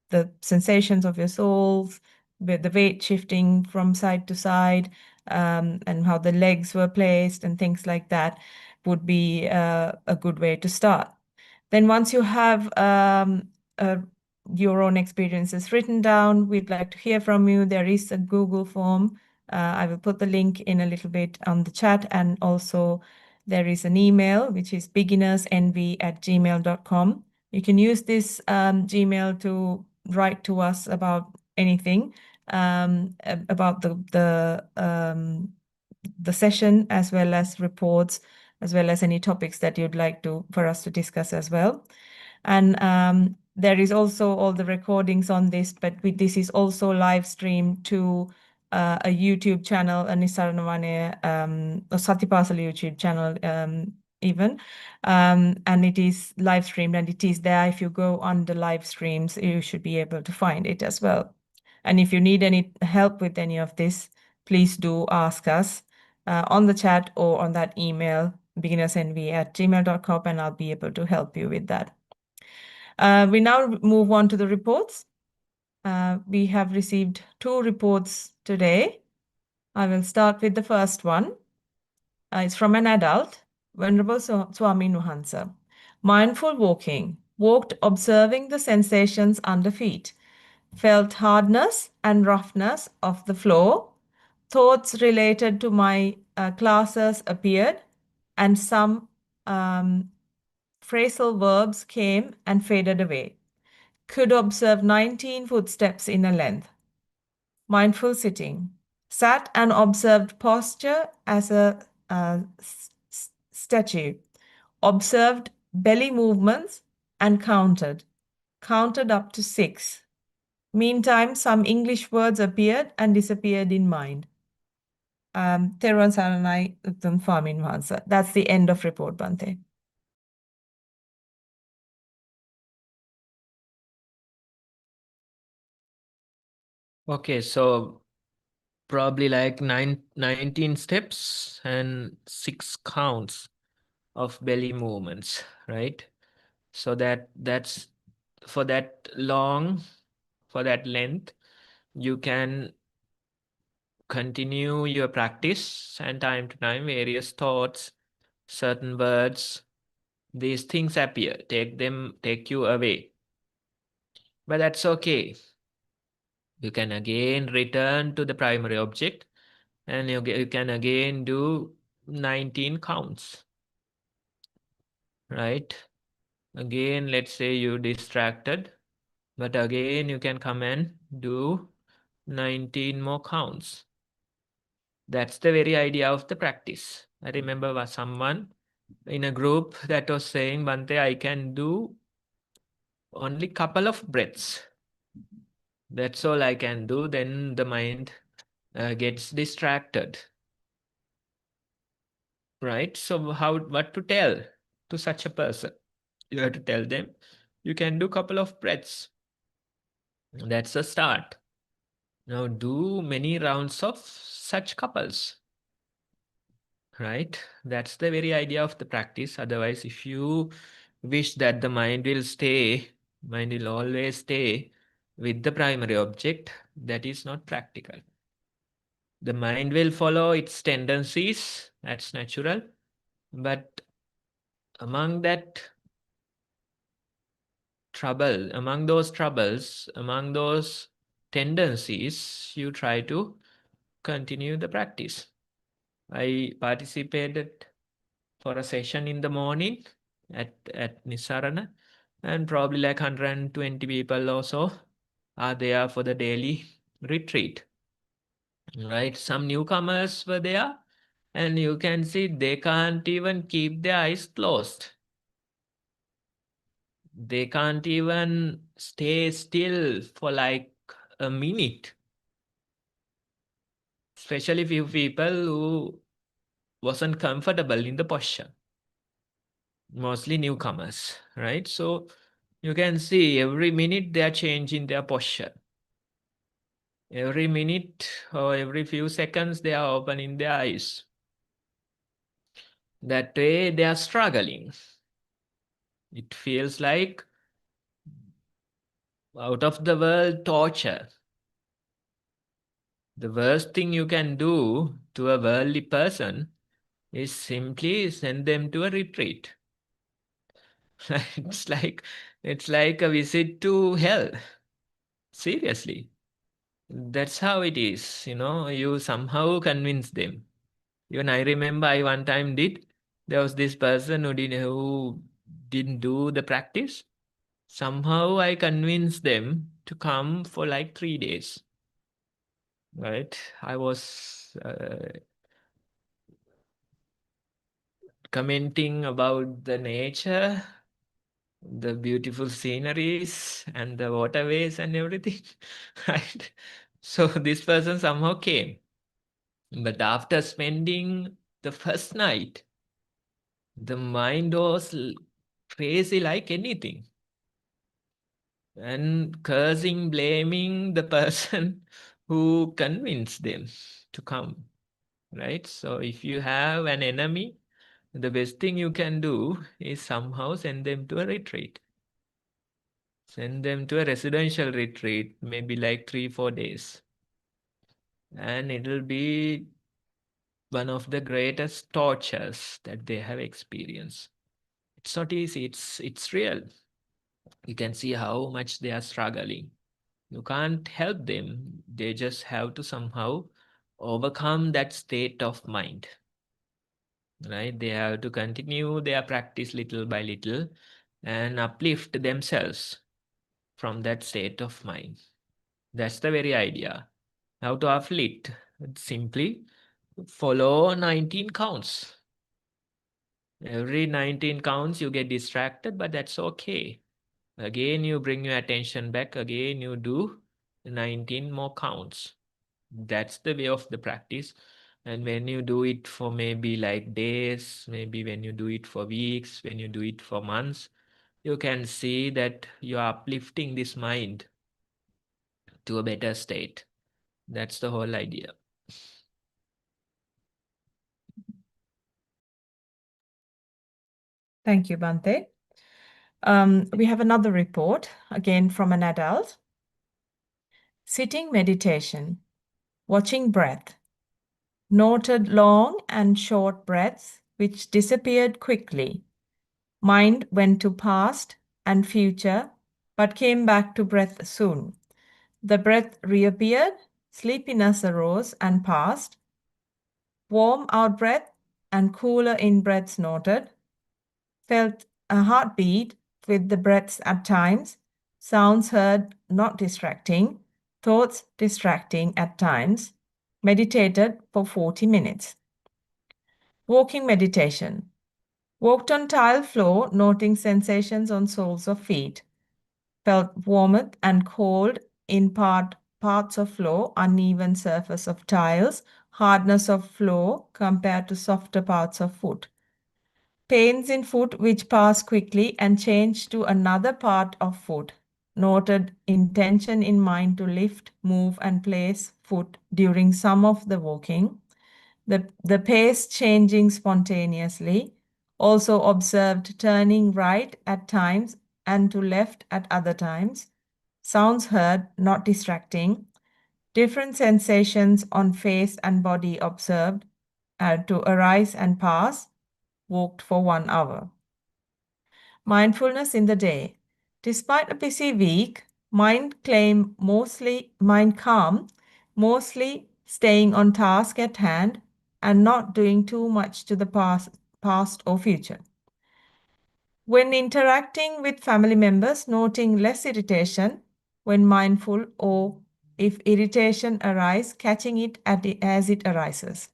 the sensations of your soles, with the weight shifting from side to side, and how the legs were placed and things like that would be a good way to start. Then once you have your own experiences written down, we'd like to hear from you. There is a Google form. I will put the link in a little bit on the chat, and also there is an email, which is beginnersenvy@gmail.com. You can use this Gmail to write to us about anything, about the session, as well as reports, as well as any topics that you'd like for us to discuss as well. And there is also all the recordings on this, but this is also live streamed to a YouTube channel, a Nisaranawane, a Sati Pasala YouTube channel even. And it is live streamed, and it is there. If you go on the live streams, you should be able to find it as well. And if you need any help with any of this, please do ask us on the chat or on that email, beginnersenvy@gmail.com, and I'll be able to help you with that. We now move on to the reports. We have received 2 reports today. I will start with the first one. It's from an adult, Venerable Swami Nuhansa. Mindful walking, walked observing the sensations under feet, felt hardness and roughness of the floor. Thoughts related to my classes appeared, and some phrasal verbs came and faded away. Could observe 19 footsteps in a length. Mindful sitting. Sat and observed posture as a statue. Observed belly movements and counted. Counted up to 6. Meantime, some English words appeared and disappeared in mind. Teruan Saranai Uttam Famin Vansa. That's the end of report, Bante. Okay, so probably like 19 steps and 6 counts of belly movements, right? So that's for that long, for that length, you can continue your practice, and time to time various thoughts, certain words, these things appear, take you away. But that's okay. You can again return to the primary object, and you can again do 19 counts, right? Again, let's say you distracted, but again you can come and do 19 more counts. That's the very idea of the practice. I remember someone in a group that was saying, Bante, I can do only couple of breaths. That's all I can do. Then the mind gets distracted. Right? So what to tell to such a person? You have to tell them, you can do couple of breaths. That's a start. Now do many rounds of such couples. Right? That's the very idea of the practice. Otherwise, if you wish that the mind will always stay with the primary object, that is not practical. The mind will follow its tendencies, that's natural. But among those troubles, among those tendencies, you try to continue the practice. I participated for a session in the morning at Nisarana, and probably like 120 people or so are there for the daily retreat. Right? Some newcomers were there, and you can see they can't even keep their eyes closed. They can't even stay still for like a minute. Especially few people who wasn't comfortable in the posture. Mostly newcomers, right? So you can see every minute they are changing their posture. Every minute or every few seconds they are opening their eyes. That way they are struggling. It feels like out of the world torture. The worst thing you can do to a worldly person is simply send them to a retreat. it's like it's like a visit to hell. Seriously. That's how it is. You somehow convince them. Even I remember I one time there was this person who didn't do the practice. Somehow I convinced them to come for like 3 days. Right? I was commenting about the nature, the beautiful sceneries, and the waterways and everything. Right? So this person somehow came. But after spending the first night, the mind was crazy like anything. And cursing, blaming the person who convinced them to come. Right? So if you have an enemy, the best thing you can do is somehow send them to a retreat. Send them to a residential retreat, maybe like 3-4 days. And it'll be one of the greatest tortures that they have experienced. It's not easy, it's real. You can see how much they are struggling. You can't help them. They just have to somehow overcome that state of mind. Right? They have to continue their practice little by little and uplift themselves from that state of mind. That's the very idea. How to uplift? Simply follow 19 counts. Every 19 counts, you get distracted, but that's okay. Again, you bring your attention back. Again, you do 19 more counts. That's the way of the practice. And when you do it for maybe like days, maybe when you do it for weeks, when you do it for months, you can see that you are uplifting this mind to a better state. That's the whole idea. Thank you, Bante. We have another report, again from an adult. Sitting meditation, watching breath, noted long and short breaths which disappeared quickly. Mind went to past and future, but came back to breath soon. The breath reappeared, sleepiness arose and passed. Warm out breath and cooler in breaths noted. Felt a heartbeat with the breaths at times. Sounds heard not distracting. Thoughts distracting at times. Meditated for 40 minutes. Walking meditation. Walked on tile floor, noting sensations on soles of feet. Felt warmth and cold in parts of floor, uneven surface of tiles, hardness of floor compared to softer parts of foot. Pains in foot which pass quickly and change to another part of foot. Noted intention in mind to lift, move, and place foot during some of the walking. The pace changing spontaneously. Also observed turning right at times and to left at other times. Sounds heard, not distracting. Different sensations on face and body observed to arise and pass. Walked for 1 hour. Mindfulness in the day. Despite a busy week, mind calm, mostly staying on task at hand and not doing too much to the past or future. When interacting with family members, noting less irritation when mindful, or if irritation arises, catching it as it arises.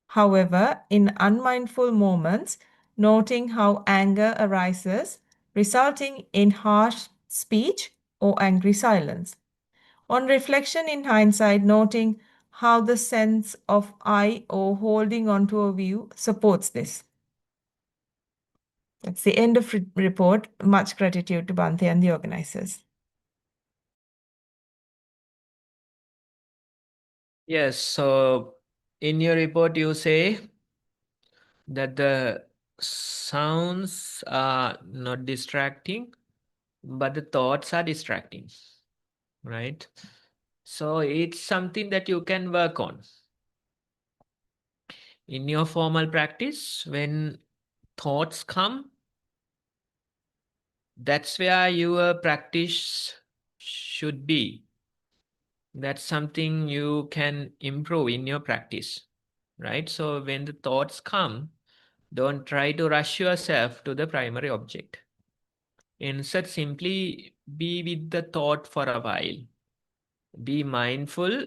However, in unmindful moments, noting how anger arises, resulting in harsh speech or angry silence. On reflection in hindsight, noting how the sense of I or holding on to a view supports this. That's the end of report. Much gratitude to Bhante and the organizers. Yes, so in your report, you say that the sounds are not distracting, but the thoughts are distracting, right? So it's something that you can work on. In your formal practice, when thoughts come, that's where your practice should be. That's something you can improve in your practice, right? So when the thoughts come, don't try to rush yourself to the primary object. Instead, simply be with the thought for a while. Be mindful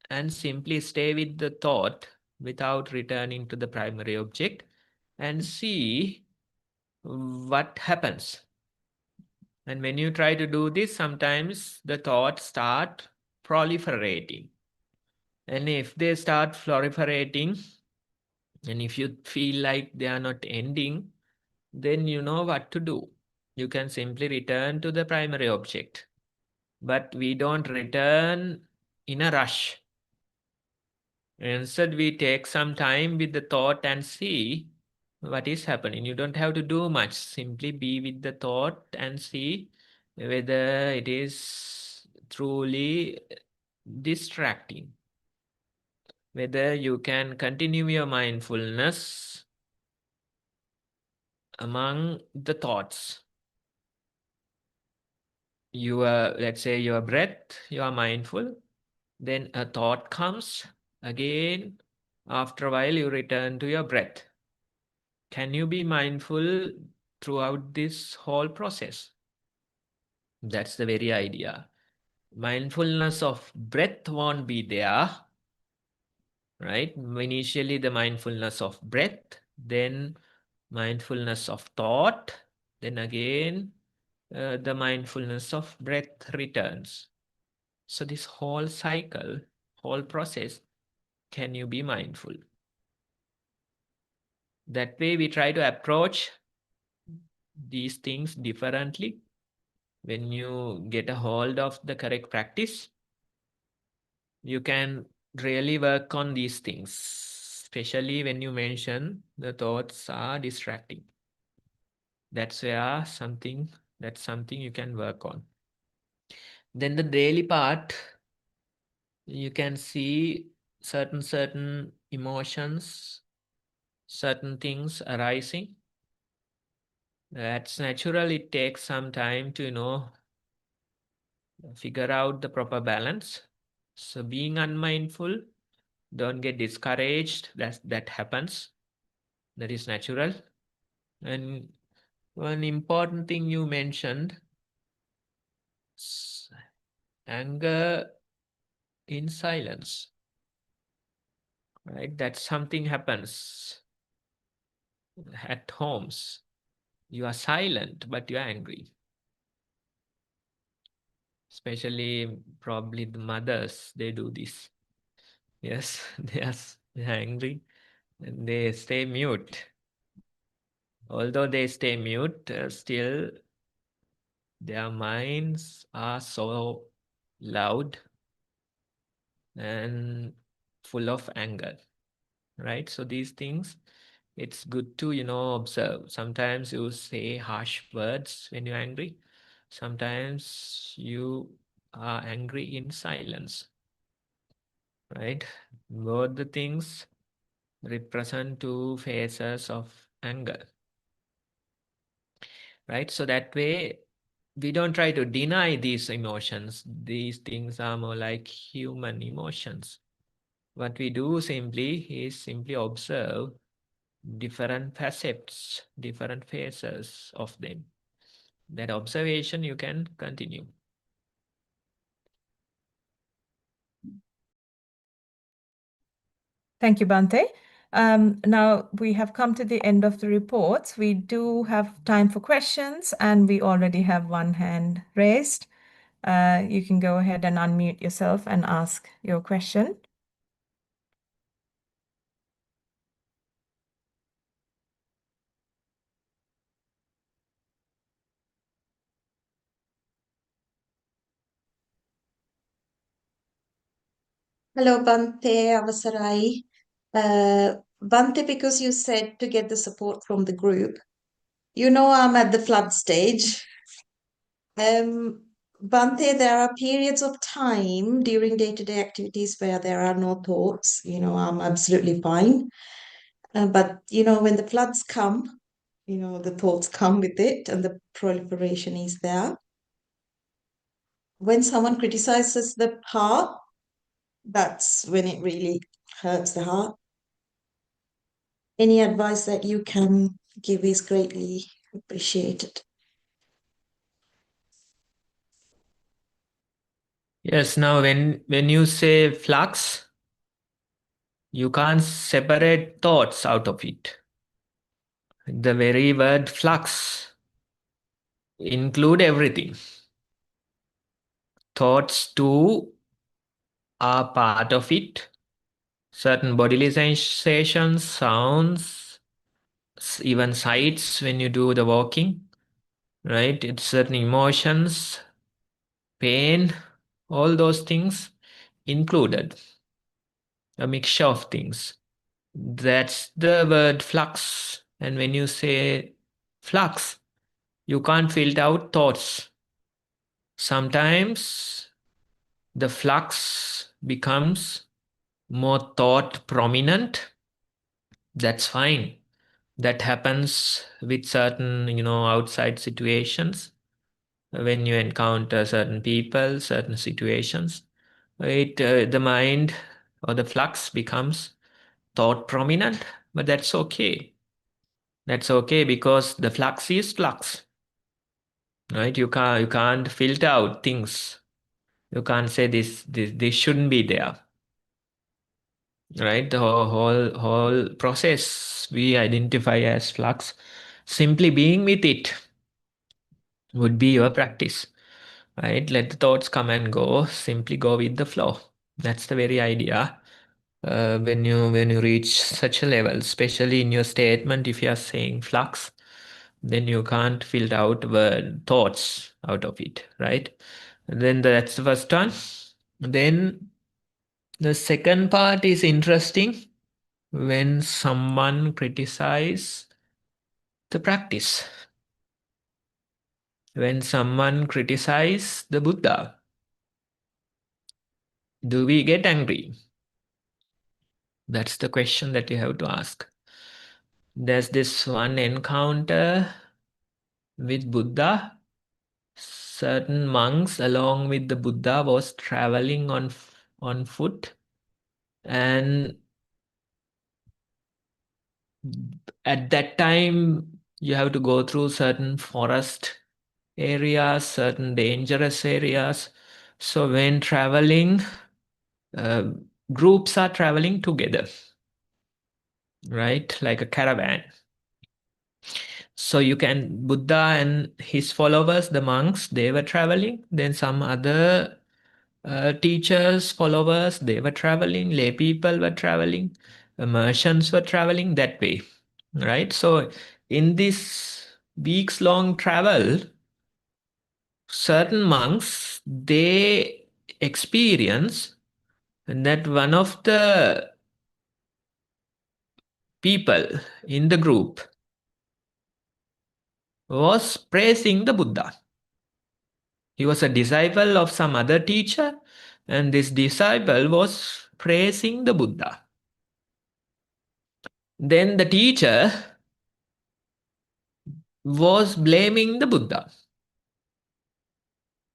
and simply stay with the thought without returning to the primary object and see what happens. And when you try to do this, sometimes the thoughts start proliferating. And if they start proliferating, and if you feel like they are not ending, then you know what to do. You can simply return to the primary object. But we don't return in a rush. Instead, we take some time with the thought and see what is happening. You don't have to do much. Simply be with the thought and see whether it is truly distracting. Whether you can continue your mindfulness among the thoughts. Let's say your breath, you are mindful. Then a thought comes again. After a while, you return to your breath. Can you be mindful throughout this whole process? That's the very idea. Mindfulness of breath won't be there, right? Initially, the mindfulness of breath, then mindfulness of thought, then again, the mindfulness of breath returns. So this whole cycle, whole process, can you be mindful? That way we try to approach these things differently. When you get a hold of the correct practice, you can really work on these things, especially when you mention the thoughts are distracting. That's something you can work on. Then the daily part, you can see certain emotions, certain things arising. That's natural. It takes some time to figure out the proper balance. So being unmindful, don't get discouraged. That happens. That is natural. And one important thing you mentioned, anger in silence, right? That something happens at homes. You are silent, but you are angry. Especially probably the mothers, they do this. Yes, they are angry and they stay mute. Although they stay mute, still their minds are so loud and full of anger, right? So these things, it's good to observe. Sometimes you say harsh words when you're angry. Sometimes you are angry in silence, right? Both the things represent two phases of anger, right? So that way we don't try to deny these emotions. These things are more like human emotions. What we do is simply observe different facets, different phases of them. That observation you can continue. Thank you, Bante. Now we have come to the end of the reports. We do have time for questions, and we already have one hand raised. You can go ahead and unmute yourself and ask your question. Hello, Bante, අවසරයි. Bante, because you said to get the support from the group, you know I'm at the flood stage. Bante, there are periods of time during day-to-day activities where there are no thoughts. I'm absolutely fine. But when the floods come, the thoughts come with it and the proliferation is there. When someone criticizes the heart, that's when it really hurts the heart. Any advice that you can give is greatly appreciated. Yes, now when you say flux, you can't separate thoughts out of it. The very word flux include everything. Thoughts too are part of it. Certain bodily sensations, sounds, even sights when you do the walking, right? It's certain emotions, pain, all those things included. A mixture of things. That's the word flux. And when you say flux, you can't filter out thoughts. Sometimes the flux becomes more thought prominent. That's fine. That happens with certain, outside situations. When you encounter certain people, certain situations, the mind or the flux becomes thought prominent, but that's okay. That's okay because the flux is flux, right? You can't filter out things. You can't say this shouldn't be there, right? The whole process we identify as flux. Simply being with it would be your practice, right? Let the thoughts come and go. Simply go with the flow. That's the very idea. When you reach such a level, especially in your statement, if you are saying flux, then you can't filter out word thoughts out of it, right? And then that's the first one. Then the second part is interesting. When someone criticizes the practice, when someone criticizes the Buddha, do we get angry? That's the question that you have to ask. There's this one encounter with Buddha. Certain monks along with the Buddha was traveling on foot, and at that time you have to go through certain forest areas, certain dangerous areas. So when traveling, uh, groups are traveling together, right? Like a caravan. So Buddha and his followers, the monks, they were traveling. Then some other teachers, followers, they were traveling. Lay people were traveling. Merchants were traveling that way, right? So in this weeks-long travel, certain monks, they experience that one of the people in the group was praising the Buddha. He was a disciple of some other teacher, and this disciple was praising the Buddha. Then the teacher was blaming the Buddha,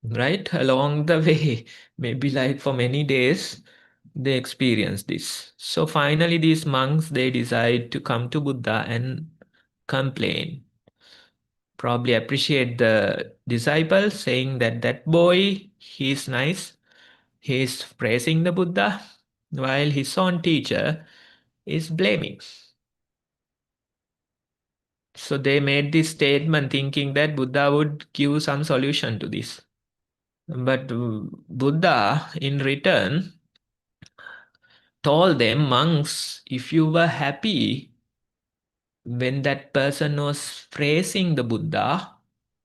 right? Along the way, maybe like for many days, they experienced this. So finally, these monks, they decide to come to Buddha and complain. Probably appreciate the disciple, saying that that boy, he's nice. He's praising the Buddha, while his own teacher is blaming. So they made this statement thinking that Buddha would give some solution to this. But Buddha, in return, told them, monks, if you were happy when that person was praising the Buddha,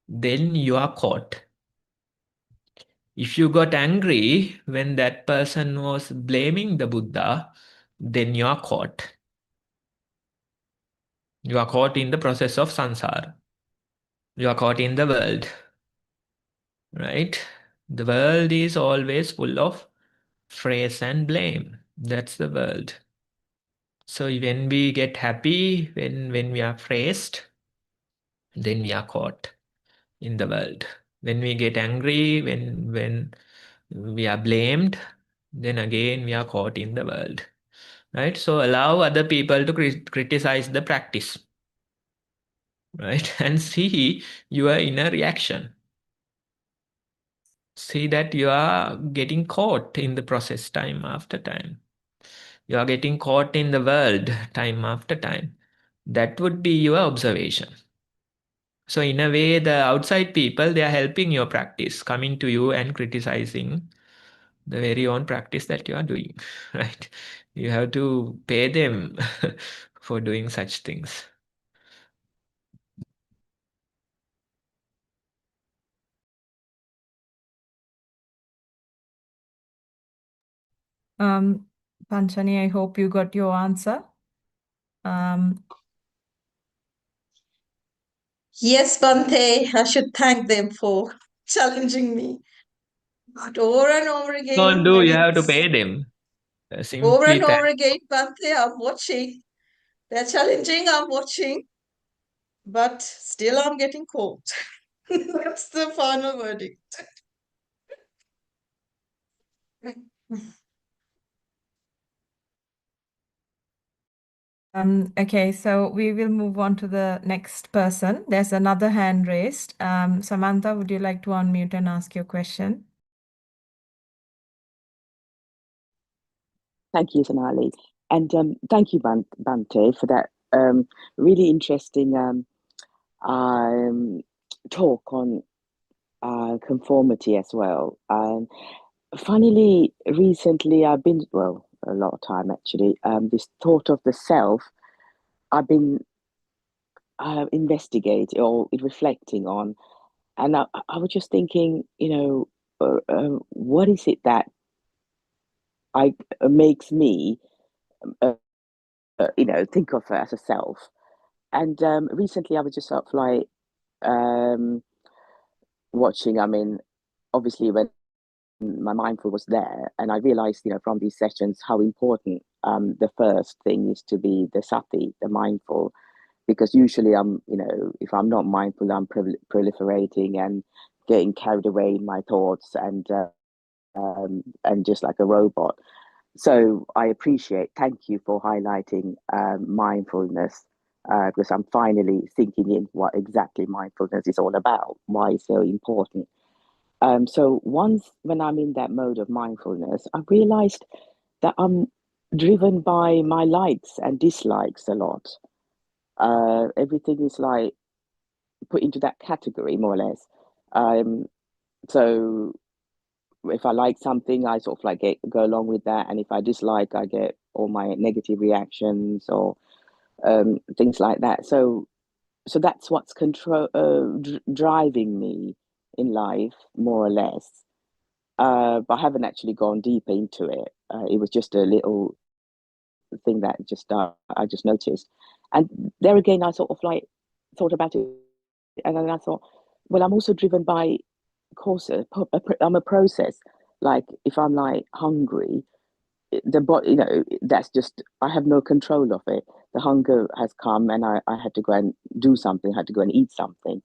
then you are caught. If you got angry when that person was blaming the Buddha, then you are caught. You are caught in the process of samsara. You are caught in the world, right? The world is always full of praise and blame. That's the world. So when we get happy, when we are praised, then we are caught in the world. When we get angry, when we are blamed, then again we are caught in the world, right? So allow other people to criticize the practice, right? And see your inner reaction. See that you are getting caught in the process time after time. You are getting caught in the world time after time. That would be your observation. So in a way, the outside people, they are helping your practice, coming to you and criticizing the very own practice that you are doing, right? You have to pay them for doing such things. Panchani, I hope you got your answer. Yes, Bante, I should thank them for challenging me. But over and over again, Don't do, when you have to it's pay them. over Simply and thank. over again, Bante, I'm watching. They're challenging, I'm watching. But still, I'm getting caught. That's the final verdict. Okay, so we will move on to the next person. There's another hand raised. Samantha, would you like to unmute and ask your question? Thank you, Sonali. And thank you, Bante, for that really interesting talk on conformity as well. Funnily, recently I've been, well, a lot of time actually, this thought of the self, I've been investigating or reflecting on. And I was just thinking, what is it that makes me, think of her as a self? And recently I was just sort of like watching, I mean, obviously when my mindful was there, and I realized, from these sessions how important the first thing is to be the Sati, the mindful, because usually if I'm not mindful, I'm proliferating and getting carried away in my thoughts and just like a robot. So I thank you for highlighting mindfulness, because I'm finally thinking in what exactly mindfulness is all about, why it's so important. So once when I'm in that mode of mindfulness, I realized that I'm driven by my likes and dislikes a lot. Everything is like put into that category, more or less. So if I like something, I sort of like go along with that, and if I dislike, I get all my negative reactions or things like that. So that's what's driving me in life, more or less. But I haven't actually gone deeper into it. It was just a little thing that I just noticed, and there again, I sort of like thought about it, and then I thought, well, I'm also driven by course. I'm a process. Like if I'm like hungry, the body, that's just I have no control of it. The hunger has come, and I had to go and do something. I had to go and eat something,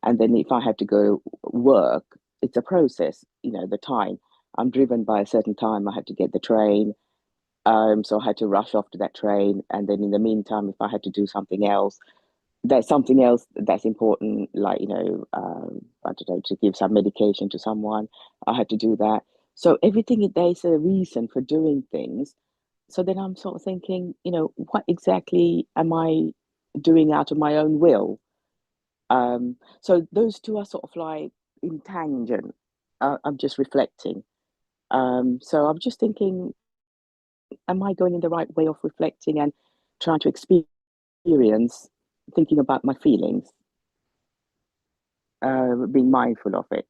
and then if I had to go work, it's a process. The time I'm driven by a certain time. I had to get the train, so I had to rush off to that train, and then in the meantime, if I had to do something else, there's something else that's important, like I don't know, to give some medication to someone. I had to do that. So everything there's a reason for doing things. So then I'm sort of thinking, what exactly am I doing out of my own will? So those two are sort of like in tangent. I'm just reflecting. So I'm just thinking, am I going in the right way of reflecting and trying to experience thinking about my feelings, being mindful of it?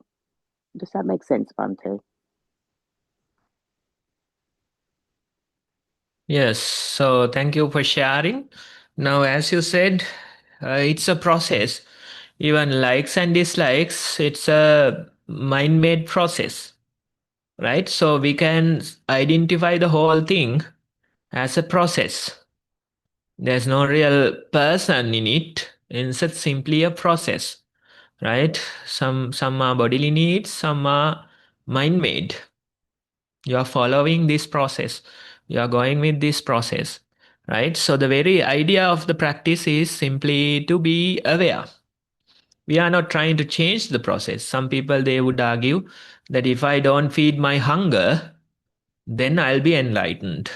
Does that make sense, Bante? Yes, so thank you for sharing. Now, as you said, it's a process. Even likes and dislikes, it's a mind-made process, right? So we can identify the whole thing as a process. There's no real person in it. It's simply a process, right? Some are bodily needs, some are mind-made. You are following this process. You are going with this process, right? So the very idea of the practice is simply to be aware. We are not trying to change the process. Some people, they would argue that if I don't feed my hunger, then I'll be enlightened,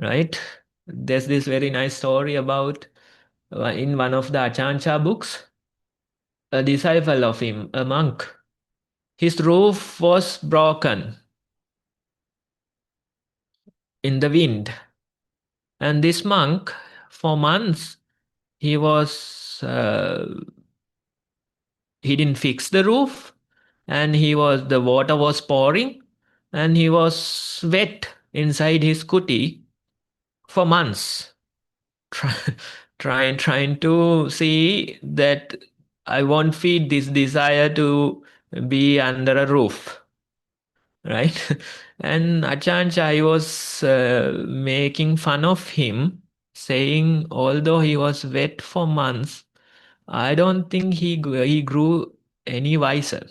right? There's this very nice story about in one of the Achancha books, a disciple of him, a monk. His roof was broken in the wind. And this monk, for months, he didn't fix the roof, and the water was pouring, and he was wet inside his kuti for months, trying to see that I won't feed this desire to be under a roof, right? And Achancha was making fun of him, saying although he was wet for months, I don't think he grew any wiser.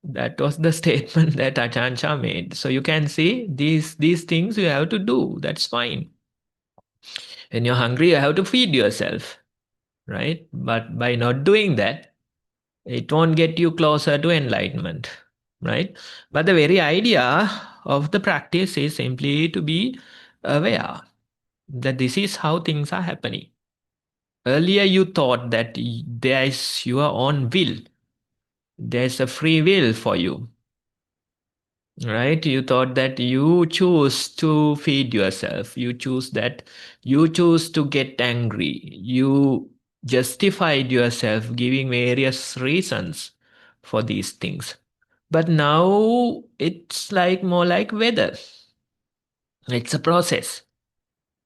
That was the statement that Achancha made. So you can see these things you have to do. That's fine. When you're hungry, you have to feed yourself, right? But by not doing that, it won't get you closer to enlightenment, right? But the very idea of the practice is simply to be aware that this is how things are happening. Earlier, you thought that there is your own will. There's a free will for you, right? You thought that you choose to feed yourself. You choose to get angry. You justified yourself giving various reasons for these things. But now it's more like weather. It's a process.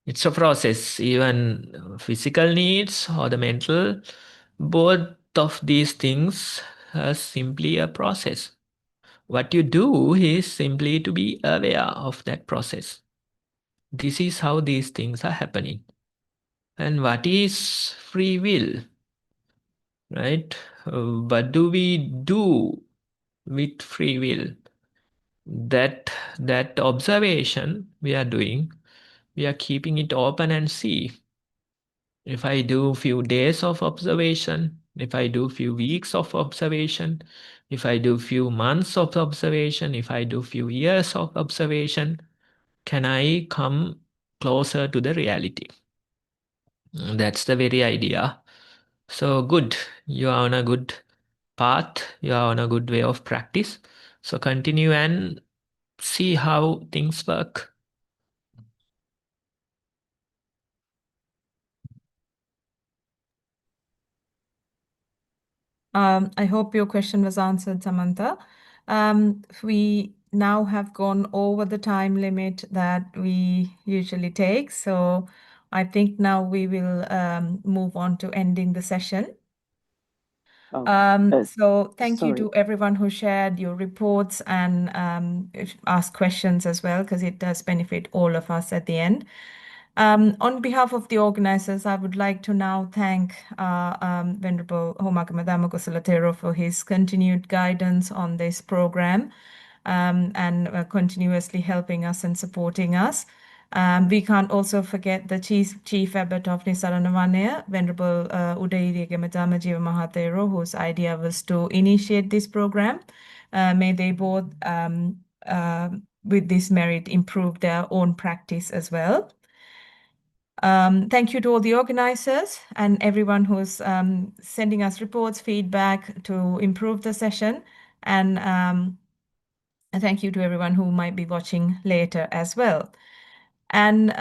It's a process. Even physical needs or the mental, both of these things are simply a process. What you do is simply to be aware of that process. This is how these things are happening. And what is free will? Right? What do we do with free will? That observation we are doing, we are keeping it open and see. If I do few days of observation, if I do few weeks of observation, if I do few months of observation, if I do few years of observation, can I come closer to the reality? That's the very idea. So good, you are on a good path, you are on a good way of practice. So continue and see how things work. I hope your question was answered, Samantha. We now have gone over the time limit that we usually take. So I think now we will move on to ending the session. So thank you to everyone who shared your reports and asked questions as well, because it does benefit all of us at the end. On behalf of the organizers, I would like to now thank Venerable Homagama Dhammagosalatero for his continued guidance on this program and continuously helping us and supporting us. We can't also forget the Chief Abbot of Nisaranavanaya, Venerable Udayiriyagama Dhammajiva Mahatero, whose idea was to initiate this program. May they both, with this merit, improve their own practice as well. Thank you to all the organizers and everyone who's sending us reports, feedback to improve the session. And thank you to everyone who might be watching later as well. And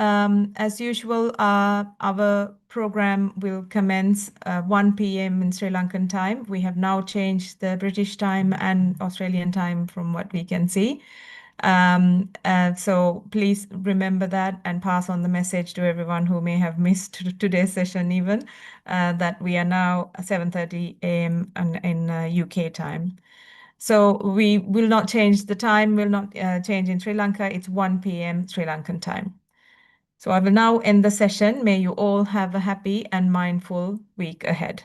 as usual, our program will commence 1 p.m. in Sri Lankan time. We have now changed the British time and Australian time from what we can see. So please remember that and pass on the message to everyone who may have missed today's session even, that we are now 7:30 a.m. in UK time. So we will not change the time, will not change in Sri Lanka. It's 1 p.m. Sri Lankan time. So I will now end the session. May you all have a happy and mindful week ahead.